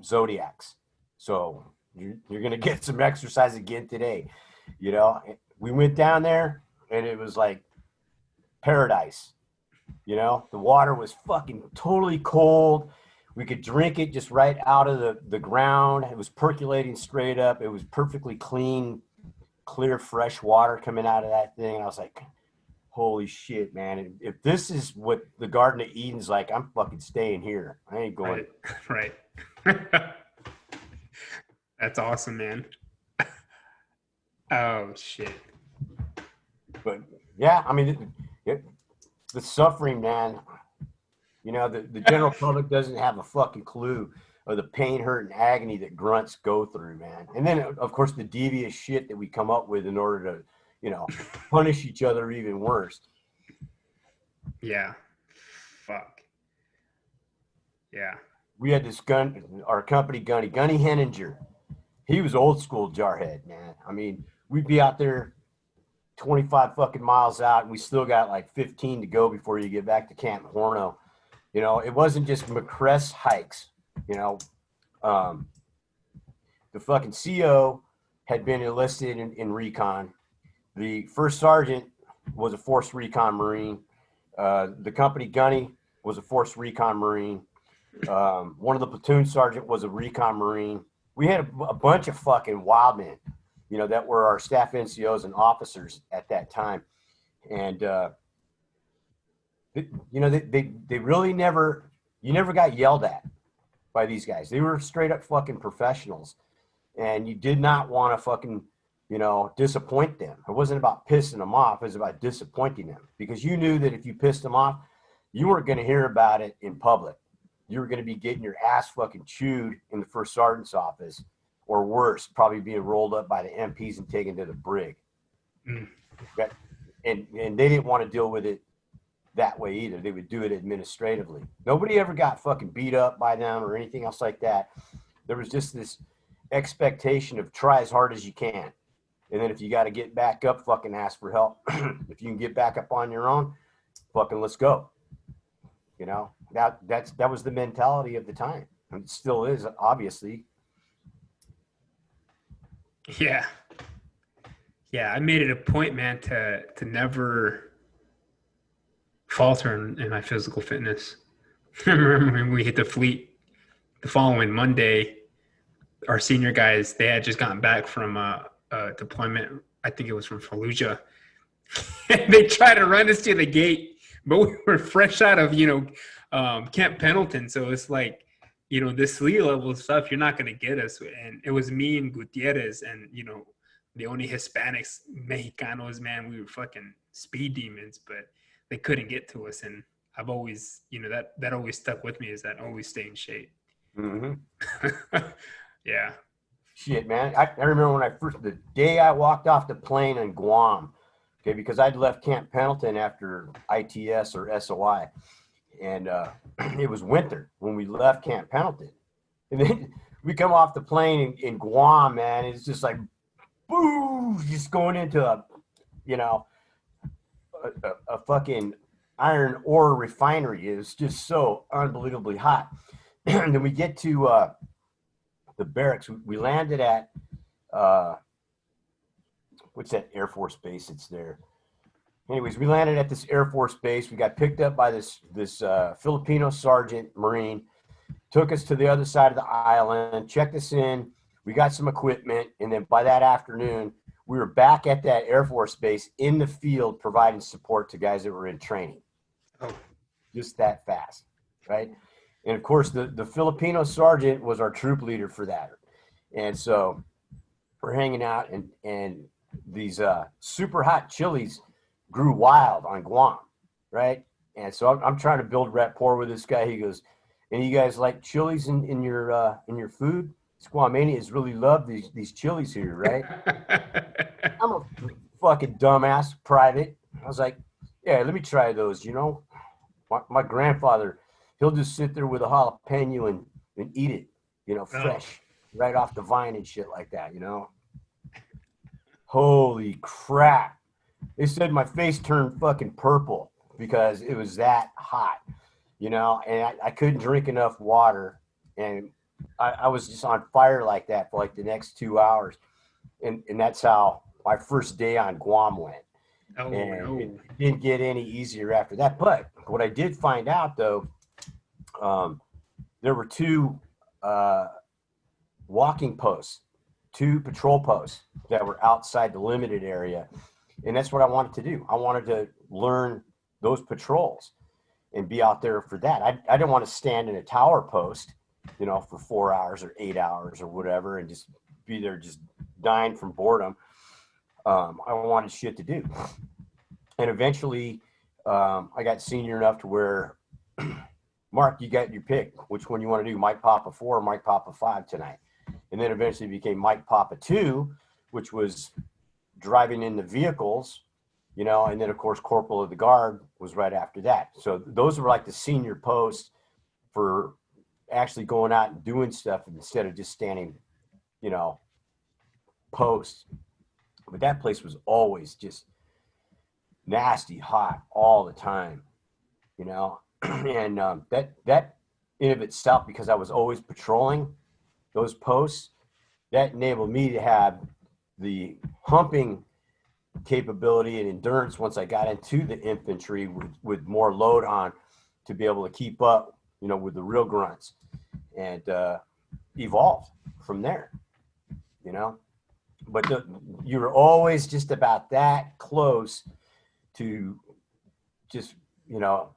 Zodiacs. So you're going to get some exercise again today. You know, we went down there and it was like paradise. You know, the water was fucking totally cold. We could drink it just right out of the ground. It was percolating straight up. It was perfectly clean, clear, fresh water coming out of that thing. And I was like, holy shit, man. If this is what the Garden of Eden's like, I'm fucking staying here. I ain't going. Right. That's awesome, man. Oh, shit. But, yeah, I mean, the suffering, man. You know, the general public doesn't have a fucking clue of the pain, hurt, and agony that grunts go through, man. And then, of course, the devious shit that we come up with in order to, you know, punish each other even worse. Yeah. Fuck. Yeah. We had this our company Gunny Henninger. He was old school jarhead, man. I mean, we'd be out there 25 fucking miles out, and we still got like 15 to go before you get back to Camp Horno. You know, it wasn't just McCrest hikes. You know, the fucking CO had been enlisted in recon. The first sergeant was a force recon Marine. The company Gunny was a force recon Marine. One of the platoon sergeant was a recon Marine. We had a bunch of fucking wild men, you know, that were our staff NCOs and officers at that time. And, you know, they really you never got yelled at by these guys. They were straight up fucking professionals. And you did not want to fucking, you know, disappoint them. It wasn't about pissing them off. It was about disappointing them, because you knew that if you pissed them off, you weren't going to hear about it in public. You were going to be getting your ass fucking chewed in the first sergeant's office, or worse, probably being rolled up by the MPs and taken to the brig. And they didn't want to deal with it that way either. They would do it administratively. Nobody ever got fucking beat up by them or anything else like that. There was just this expectation of try as hard as you can. And then if you got to get back up, fucking ask for help. If you can get back up on your own, fucking let's go. You know, that was the mentality of the time. And it still is, obviously. Yeah. Yeah, I made it a point, man, to never falter in my physical fitness. I remember when we hit the fleet the following Monday, our senior guys, they had just gotten back from a deployment. I think it was from Fallujah. And they tried to run us to the gate, but we were fresh out of, Camp Pendleton. So it's like, this SLE level stuff, you're not going to get us. And it was me and Gutierrez and, the only Hispanics, Mexicanos, man, we were fucking speed demons, but they couldn't get to us. And I've always, that always stuck with me, is that always stay in shape. Mm-hmm. Yeah. Shit, man. I remember when the day I walked off the plane in Guam, okay, because I'd left Camp Pendleton after ITS or SOI. And it was winter when we left Camp Pendleton. And then we come off the plane in Guam, man. It's just like, boo, just going into a fucking iron ore refinery. It was just so unbelievably hot. And then we get to the barracks. We landed at what's that Air Force base? It's there. Anyways, we landed at this Air Force base. We got picked up by this Filipino sergeant Marine, took us to the other side of the island, checked us in. We got some equipment, and then by that afternoon, we were back at that Air Force base in the field providing support to guys that were in training. Oh. Just that fast, right? And of course, the Filipino sergeant was our troop leader for that. And so we're hanging out, and these super hot chilies grew wild on Guam, right? And so I'm trying to build rapport with this guy. He goes, "And you guys like chilies in your food? Squamanians really love these chilies here, right?" I'm a fucking dumbass private. I was like, "Yeah, let me try those. My grandfather, he'll just sit there with a jalapeno and eat it, fresh, right off the vine and shit like that, Holy crap. They said my face turned fucking purple because it was that hot, and I couldn't drink enough water, and I was just on fire like that for like the next 2 hours. And that's how my first day on Guam went. Oh, and no. It didn't get any easier after that. But what I did find out, though, there were two walking posts, two patrol posts that were outside the limited area. And that's what I wanted to do. I wanted to learn those patrols and be out there for that. I didn't want to stand in a tower post, for 4 hours or 8 hours or whatever, and just be there just dying from boredom. I wanted shit to do. And eventually I got senior enough to where, Mark, you got your pick. Which one you want to do, Mike Papa 4 or Mike Papa 5 tonight? And then eventually became Mike Papa 2, which was driving in the vehicles, you know, and then of course Corporal of the Guard was right after that. So those were like the senior posts for actually going out and doing stuff instead of just standing, you know, posts. But that place was always just nasty hot all the time, you know. And that in of itself, because I was always patrolling those posts, that enabled me to have the humping capability and endurance once I got into the infantry with more load on to be able to keep up, you know, with the real grunts, and evolved from there, you know. But you were always just about that close to just, you know,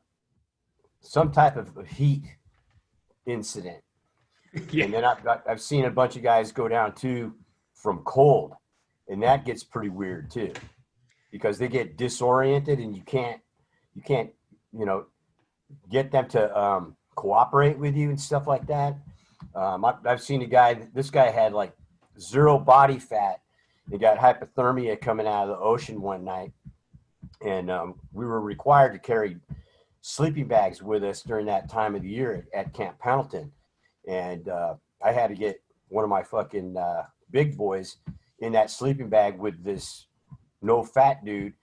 some type of heat incident. Yeah. And then I've seen a bunch of guys go down too from cold, and that gets pretty weird too, because they get disoriented and you can't, you know, get them to cooperate with you and stuff like that. I've seen a guy, this guy had like 0 body fat. He got hypothermia coming out of the ocean one night, and we were required to carry sleeping bags with us during that time of the year at Camp Pendleton. And I had to get one of my fucking big boys in that sleeping bag with this no fat dude,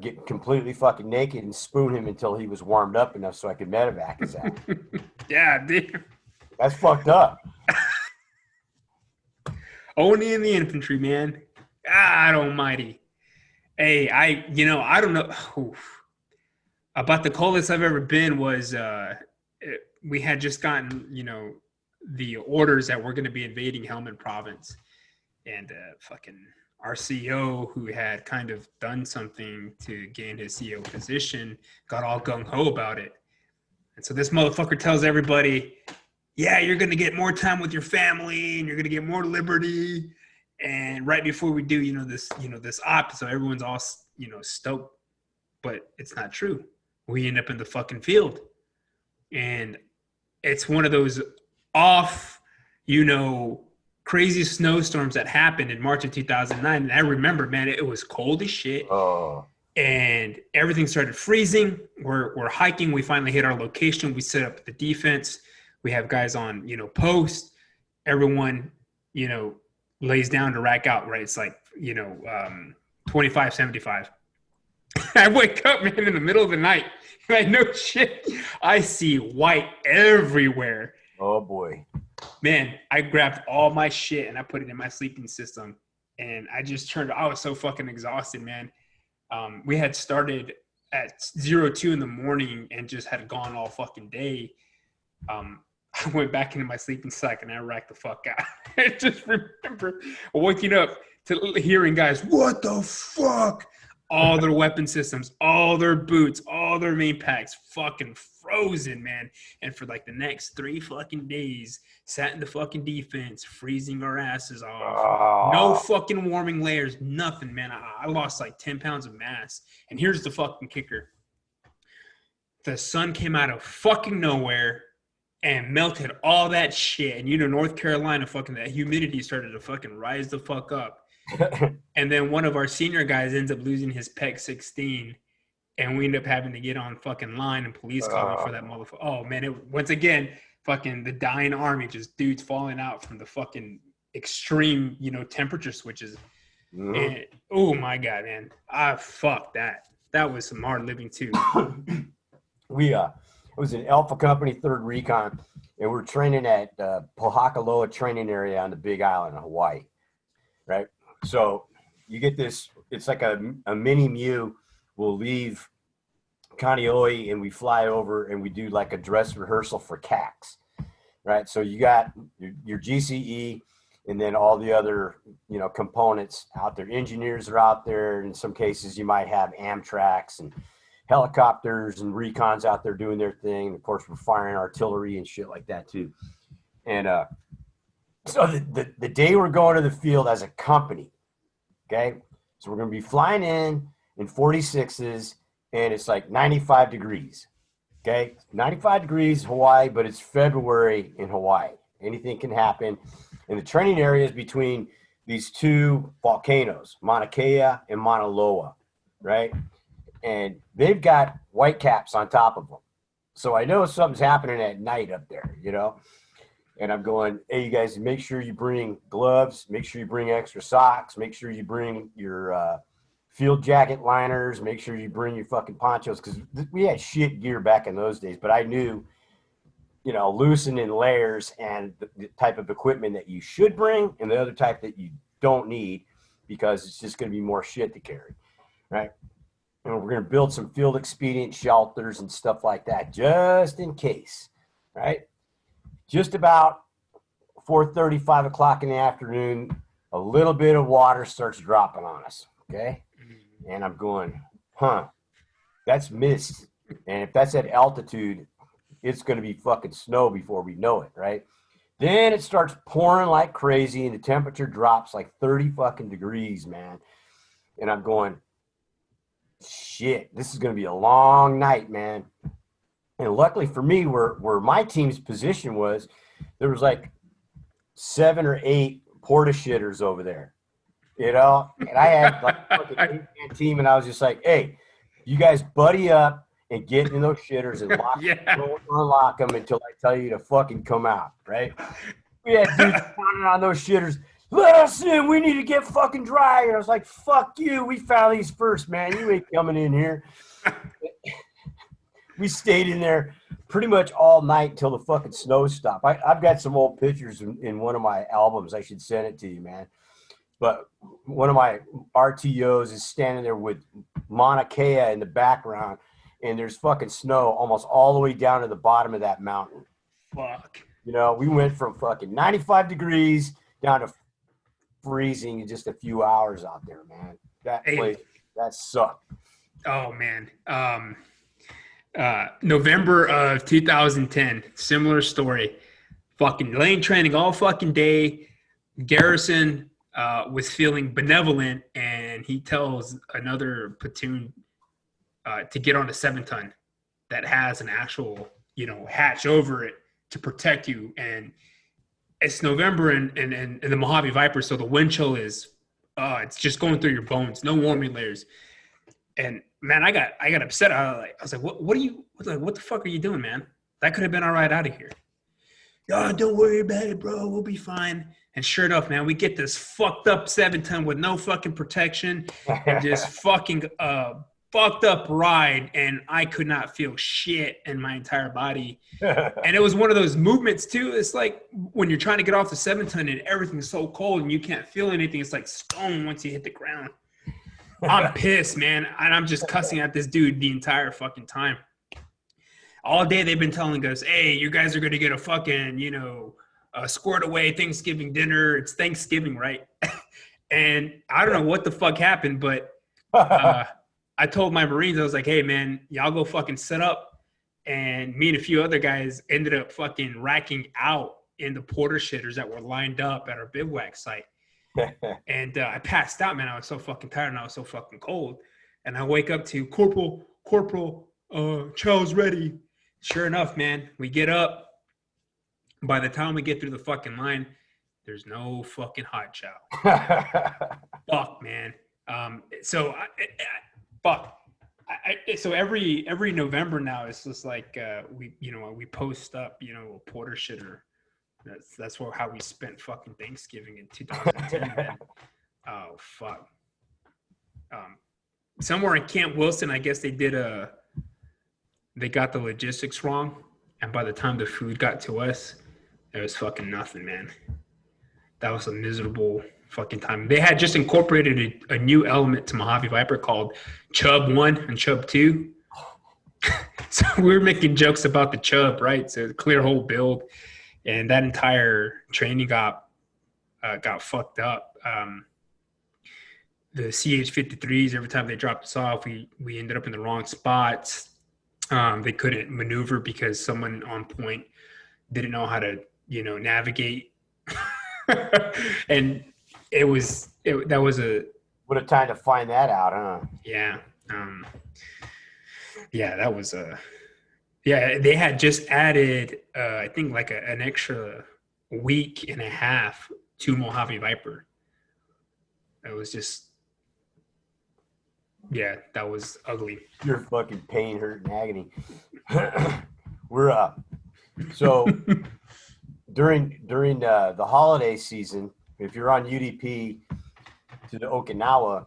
get completely fucking naked and spoon him until he was warmed up enough so I could medevac his ass. Yeah, dude. That's fucked up. Only in the infantry, man. God almighty. Hey, I don't know. Oof. About the coldest I've ever been was we had just gotten, you know, the orders that we're going to be invading Helmand Province. And fucking our CEO, who had kind of done something to gain his CEO position, got all gung-ho about it. And so this motherfucker tells everybody, yeah, you're going to get more time with your family and you're going to get more liberty. And right before we do, this op, so everyone's all, stoked, but it's not true. We end up in the fucking field. And it's one of those off, crazy snowstorms that happened in March of 2009. And I remember, man, it was cold as shit. Oh. And everything started freezing. We're hiking. We finally hit our location. We set up the defense. We have guys on, post. Everyone, lays down to rack out, right? It's like, 25, 75. I wake up, man, in the middle of the night. Like, no shit. I see white everywhere. Oh, boy. Man, I grabbed all my shit and I put it in my sleeping system. And I was so fucking exhausted, man. We had started at 02 in the morning and just had gone all fucking day. I went back into my sleeping sack and I racked the fuck out. I just remember waking up to hearing guys, what the fuck? All their weapon systems, all their boots, all their main packs fucking frozen, man. And for like the next 3 fucking days, sat in the fucking defense, freezing our asses off. No fucking warming layers, nothing, man. I lost like 10 pounds of mass. And here's the fucking kicker. The sun came out of fucking nowhere and melted all that shit. And North Carolina, fucking that humidity started to fucking rise the fuck up. And then one of our senior guys ends up losing his PEC 16, and we end up having to get on fucking line and police calling for that motherfucker. Oh man, once again, fucking the dying army, just dudes falling out from the fucking extreme, temperature switches. Mm-hmm. And oh my god, man, fuck that. That was some hard living too. It was an Alpha Company 3rd Recon, and we're training at Pohakaloa training area on the Big Island of Hawaii, right? So you get this, it's like a mini Mew. We'll leave Kaneohe and we fly over and we do like a dress rehearsal for CAX, right? So you got your GCE and then all the other, components out there. Engineers are out there. In some cases, you might have Amtraks and helicopters and recons out there doing their thing. Of course, we're firing artillery and shit like that too. And so the day we're going to the field as a company, okay? So we're going to be flying in 46s, and it's like 95 degrees. Okay, 95 degrees Hawaii, but it's February in Hawaii. Anything can happen. And the training area is between these two volcanoes, Mauna Kea and Mauna Loa, right? And they've got white caps on top of them. So I know something's happening at night up there, you know? And I'm going, hey, you guys, make sure you bring gloves, make sure you bring extra socks, make sure you bring your field jacket liners, make sure you bring your fucking ponchos, because we had shit gear back in those days, but I knew, you know, loosening layers and the type of equipment that you should bring and the other type that you don't need, because it's just going to be more shit to carry, right? And we're going to build some field expedient shelters and stuff like that, just in case, right? Just about 4:30, 5 o'clock in the afternoon, a little bit of water starts dropping on us, okay? And I'm going, that's mist. And if that's at altitude, it's going to be fucking snow before we know it, right? Then it starts pouring like crazy and the temperature drops like 30 fucking degrees, man. And I'm going, shit, this is going to be a long night, man. And luckily for me, where my team's position was, there was like 7 or 8 porta shitters over there, you know? And I had like an 8-man team, and I was just like, hey, you guys buddy up and get in those shitters and lock them. Don't unlock them until I tell you to fucking come out, right? We had dudes pounding on those shitters. Let us in. We need to get fucking dry. And I was like, fuck you. We found these first, man. You ain't coming in here. We stayed in there pretty much all night until the fucking snow stopped. I've got some old pictures in one of my albums. I should send it to you, man. But one of my RTOs is standing there with Mauna Kea in the background, and there's fucking snow almost all the way down to the bottom of that mountain. Fuck. You know, we went from fucking 95 degrees down to freezing in just a few hours out there, man. That place, that sucked. Oh, man. November of 2010, similar story. Fucking lane training all fucking day. Garrison was feeling benevolent, and he tells another platoon to get on a 7-ton that has an actual, you know, hatch over it to protect you. And it's November in the Mojave Viper, so the wind chill is it's just going through your bones. No warming layers. And man, I got upset. I was like, what the fuck are you doing, man? That could have been all right out of here. Oh, don't worry about it, bro. We'll be fine. And sure enough, man, we get this fucked up 7-ton with no fucking protection and just fucking fucked up ride, and I could not feel shit in my entire body. And it was one of those movements too. It's like when you're trying to get off the 7-ton and everything's so cold and you can't feel anything. It's like stone once you hit the ground. I'm pissed, man. And I'm just cussing at this dude the entire fucking time. All day they've been telling us, hey, you guys are going to get a fucking, you know, squared away Thanksgiving dinner. It's Thanksgiving, right? And I don't know what the fuck happened, but I told my Marines, I was like, hey, man, y'all go fucking set up. And me and a few other guys ended up fucking racking out in the porter shitters that were lined up at our bivouac site. And I passed out, man. I was so fucking tired and I was so fucking cold. And I wake up to Corporal, chow's ready. Sure enough, man, we get up. By the time we get through the fucking line, there's no fucking hot chow. Fuck, man. So every November now, it's just like we post up, you know, a porter shitter. That's how we spent fucking Thanksgiving in 2010. Man. Oh fuck. Somewhere in Camp Wilson, I guess they got the logistics wrong, and by the time the food got to us, there was fucking nothing, man. That was a miserable fucking time. They had just incorporated a new element to Mojave Viper called Chub 1 and Chub 2. So we were making jokes about the Chub, right? So the clear hole build, and that entire training got fucked up. The CH-53s, every time they dropped us off, we ended up in the wrong spots. They couldn't maneuver because someone on point didn't know how to, you know, navigate. And what a time to find that out, huh? Yeah. Yeah, that was yeah, they had just added I think like an extra week and a half to Mojave Viper. It was just yeah, that was ugly. Pure fucking pain, hurt, and agony. We're so during the holiday season, if you're on UDP to the Okinawa,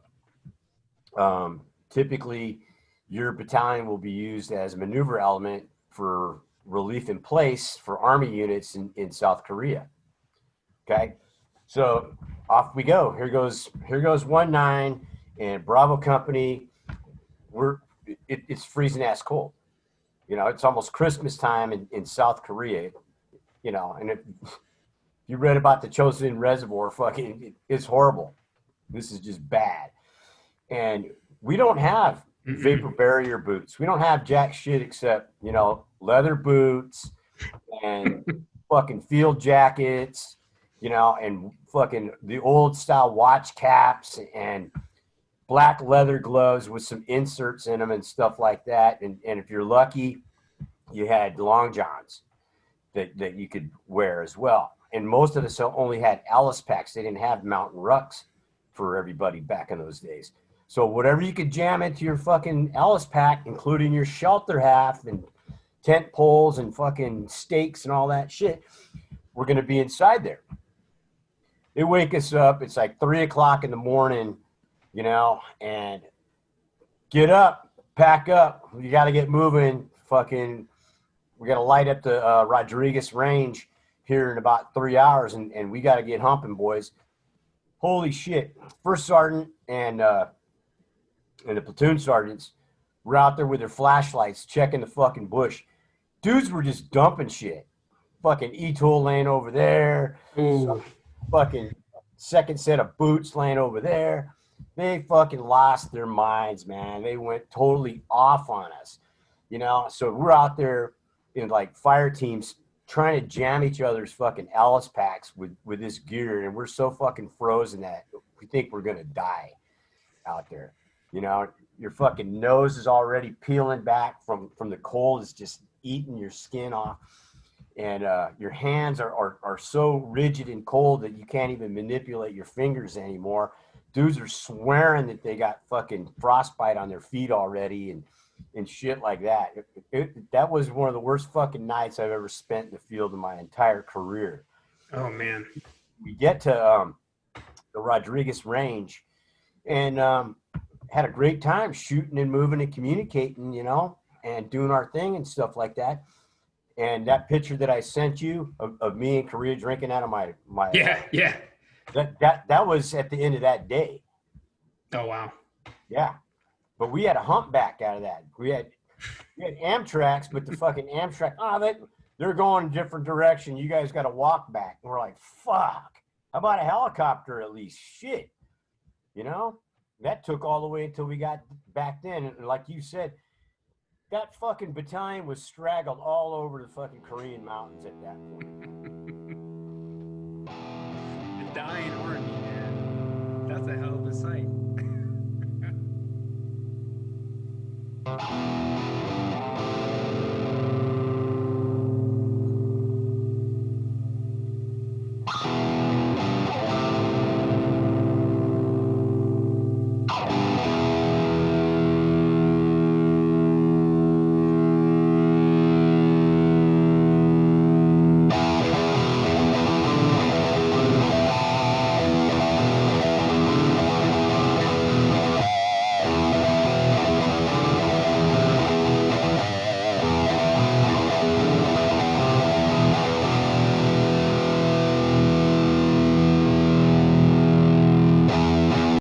typically your battalion will be used as a maneuver element for relief in place for Army units in South Korea. Okay, so off we go. Here goes 1-9 and Bravo Company. It's freezing ass cold. You know, it's almost Christmas time in South Korea. You know, and if you read about the Chosin Reservoir, fucking, it's horrible. This is just bad. And we don't have vapor barrier boots. We don't have jack shit except, you know, leather boots and fucking field jackets, you know, and fucking the old style watch caps and black leather gloves with some inserts in them and stuff like that. And if you're lucky, you had long johns that you could wear as well. And most of us only had Alice packs. They didn't have mountain rucks for everybody back in those days. So whatever you could jam into your fucking Alice pack, including your shelter half and tent poles and fucking stakes and all that shit, we're going to be inside there. They wake us up. It's like 3:00 in the morning, you know, and get up, pack up. You got to get moving. Fucking, we got to light up the Rodriguez Range here in about 3 hours, and we got to get humping, boys. Holy shit. First sergeant and the platoon sergeants were out there with their flashlights checking the fucking bush. Dudes were just dumping shit. Fucking E-tool laying over there. Fucking second set of boots laying over there. They fucking lost their minds, man. They went totally off on us. You know, so we're out there in like fire teams trying to jam each other's fucking Alice packs with this gear, and we're so fucking frozen that we think we're gonna die out there. You know, your fucking nose is already peeling back from the cold. It's just eating your skin off, and your hands are so rigid and cold that you can't even manipulate your fingers anymore. Dudes are swearing that they got fucking frostbite on their feet already and shit like that. That was one of the worst fucking nights I've ever spent in the field in my entire career. Oh man. We get to the Rodriguez Range and had a great time shooting and moving and communicating, you know, and doing our thing and stuff like that. And that picture that I sent you of me in Korea drinking out of my yeah. That was at the end of that day. Oh wow. Yeah. But we had a humpback out of that. We had Amtraks, but the fucking Amtrak, they're going a different direction. You guys got to walk back. And we're like, fuck. How about a helicopter at least? Shit. You know? That took all the way until we got back then. And like you said, that fucking battalion was straggled all over the fucking Korean mountains at that point. The dying army, man. That's a hell of a sight.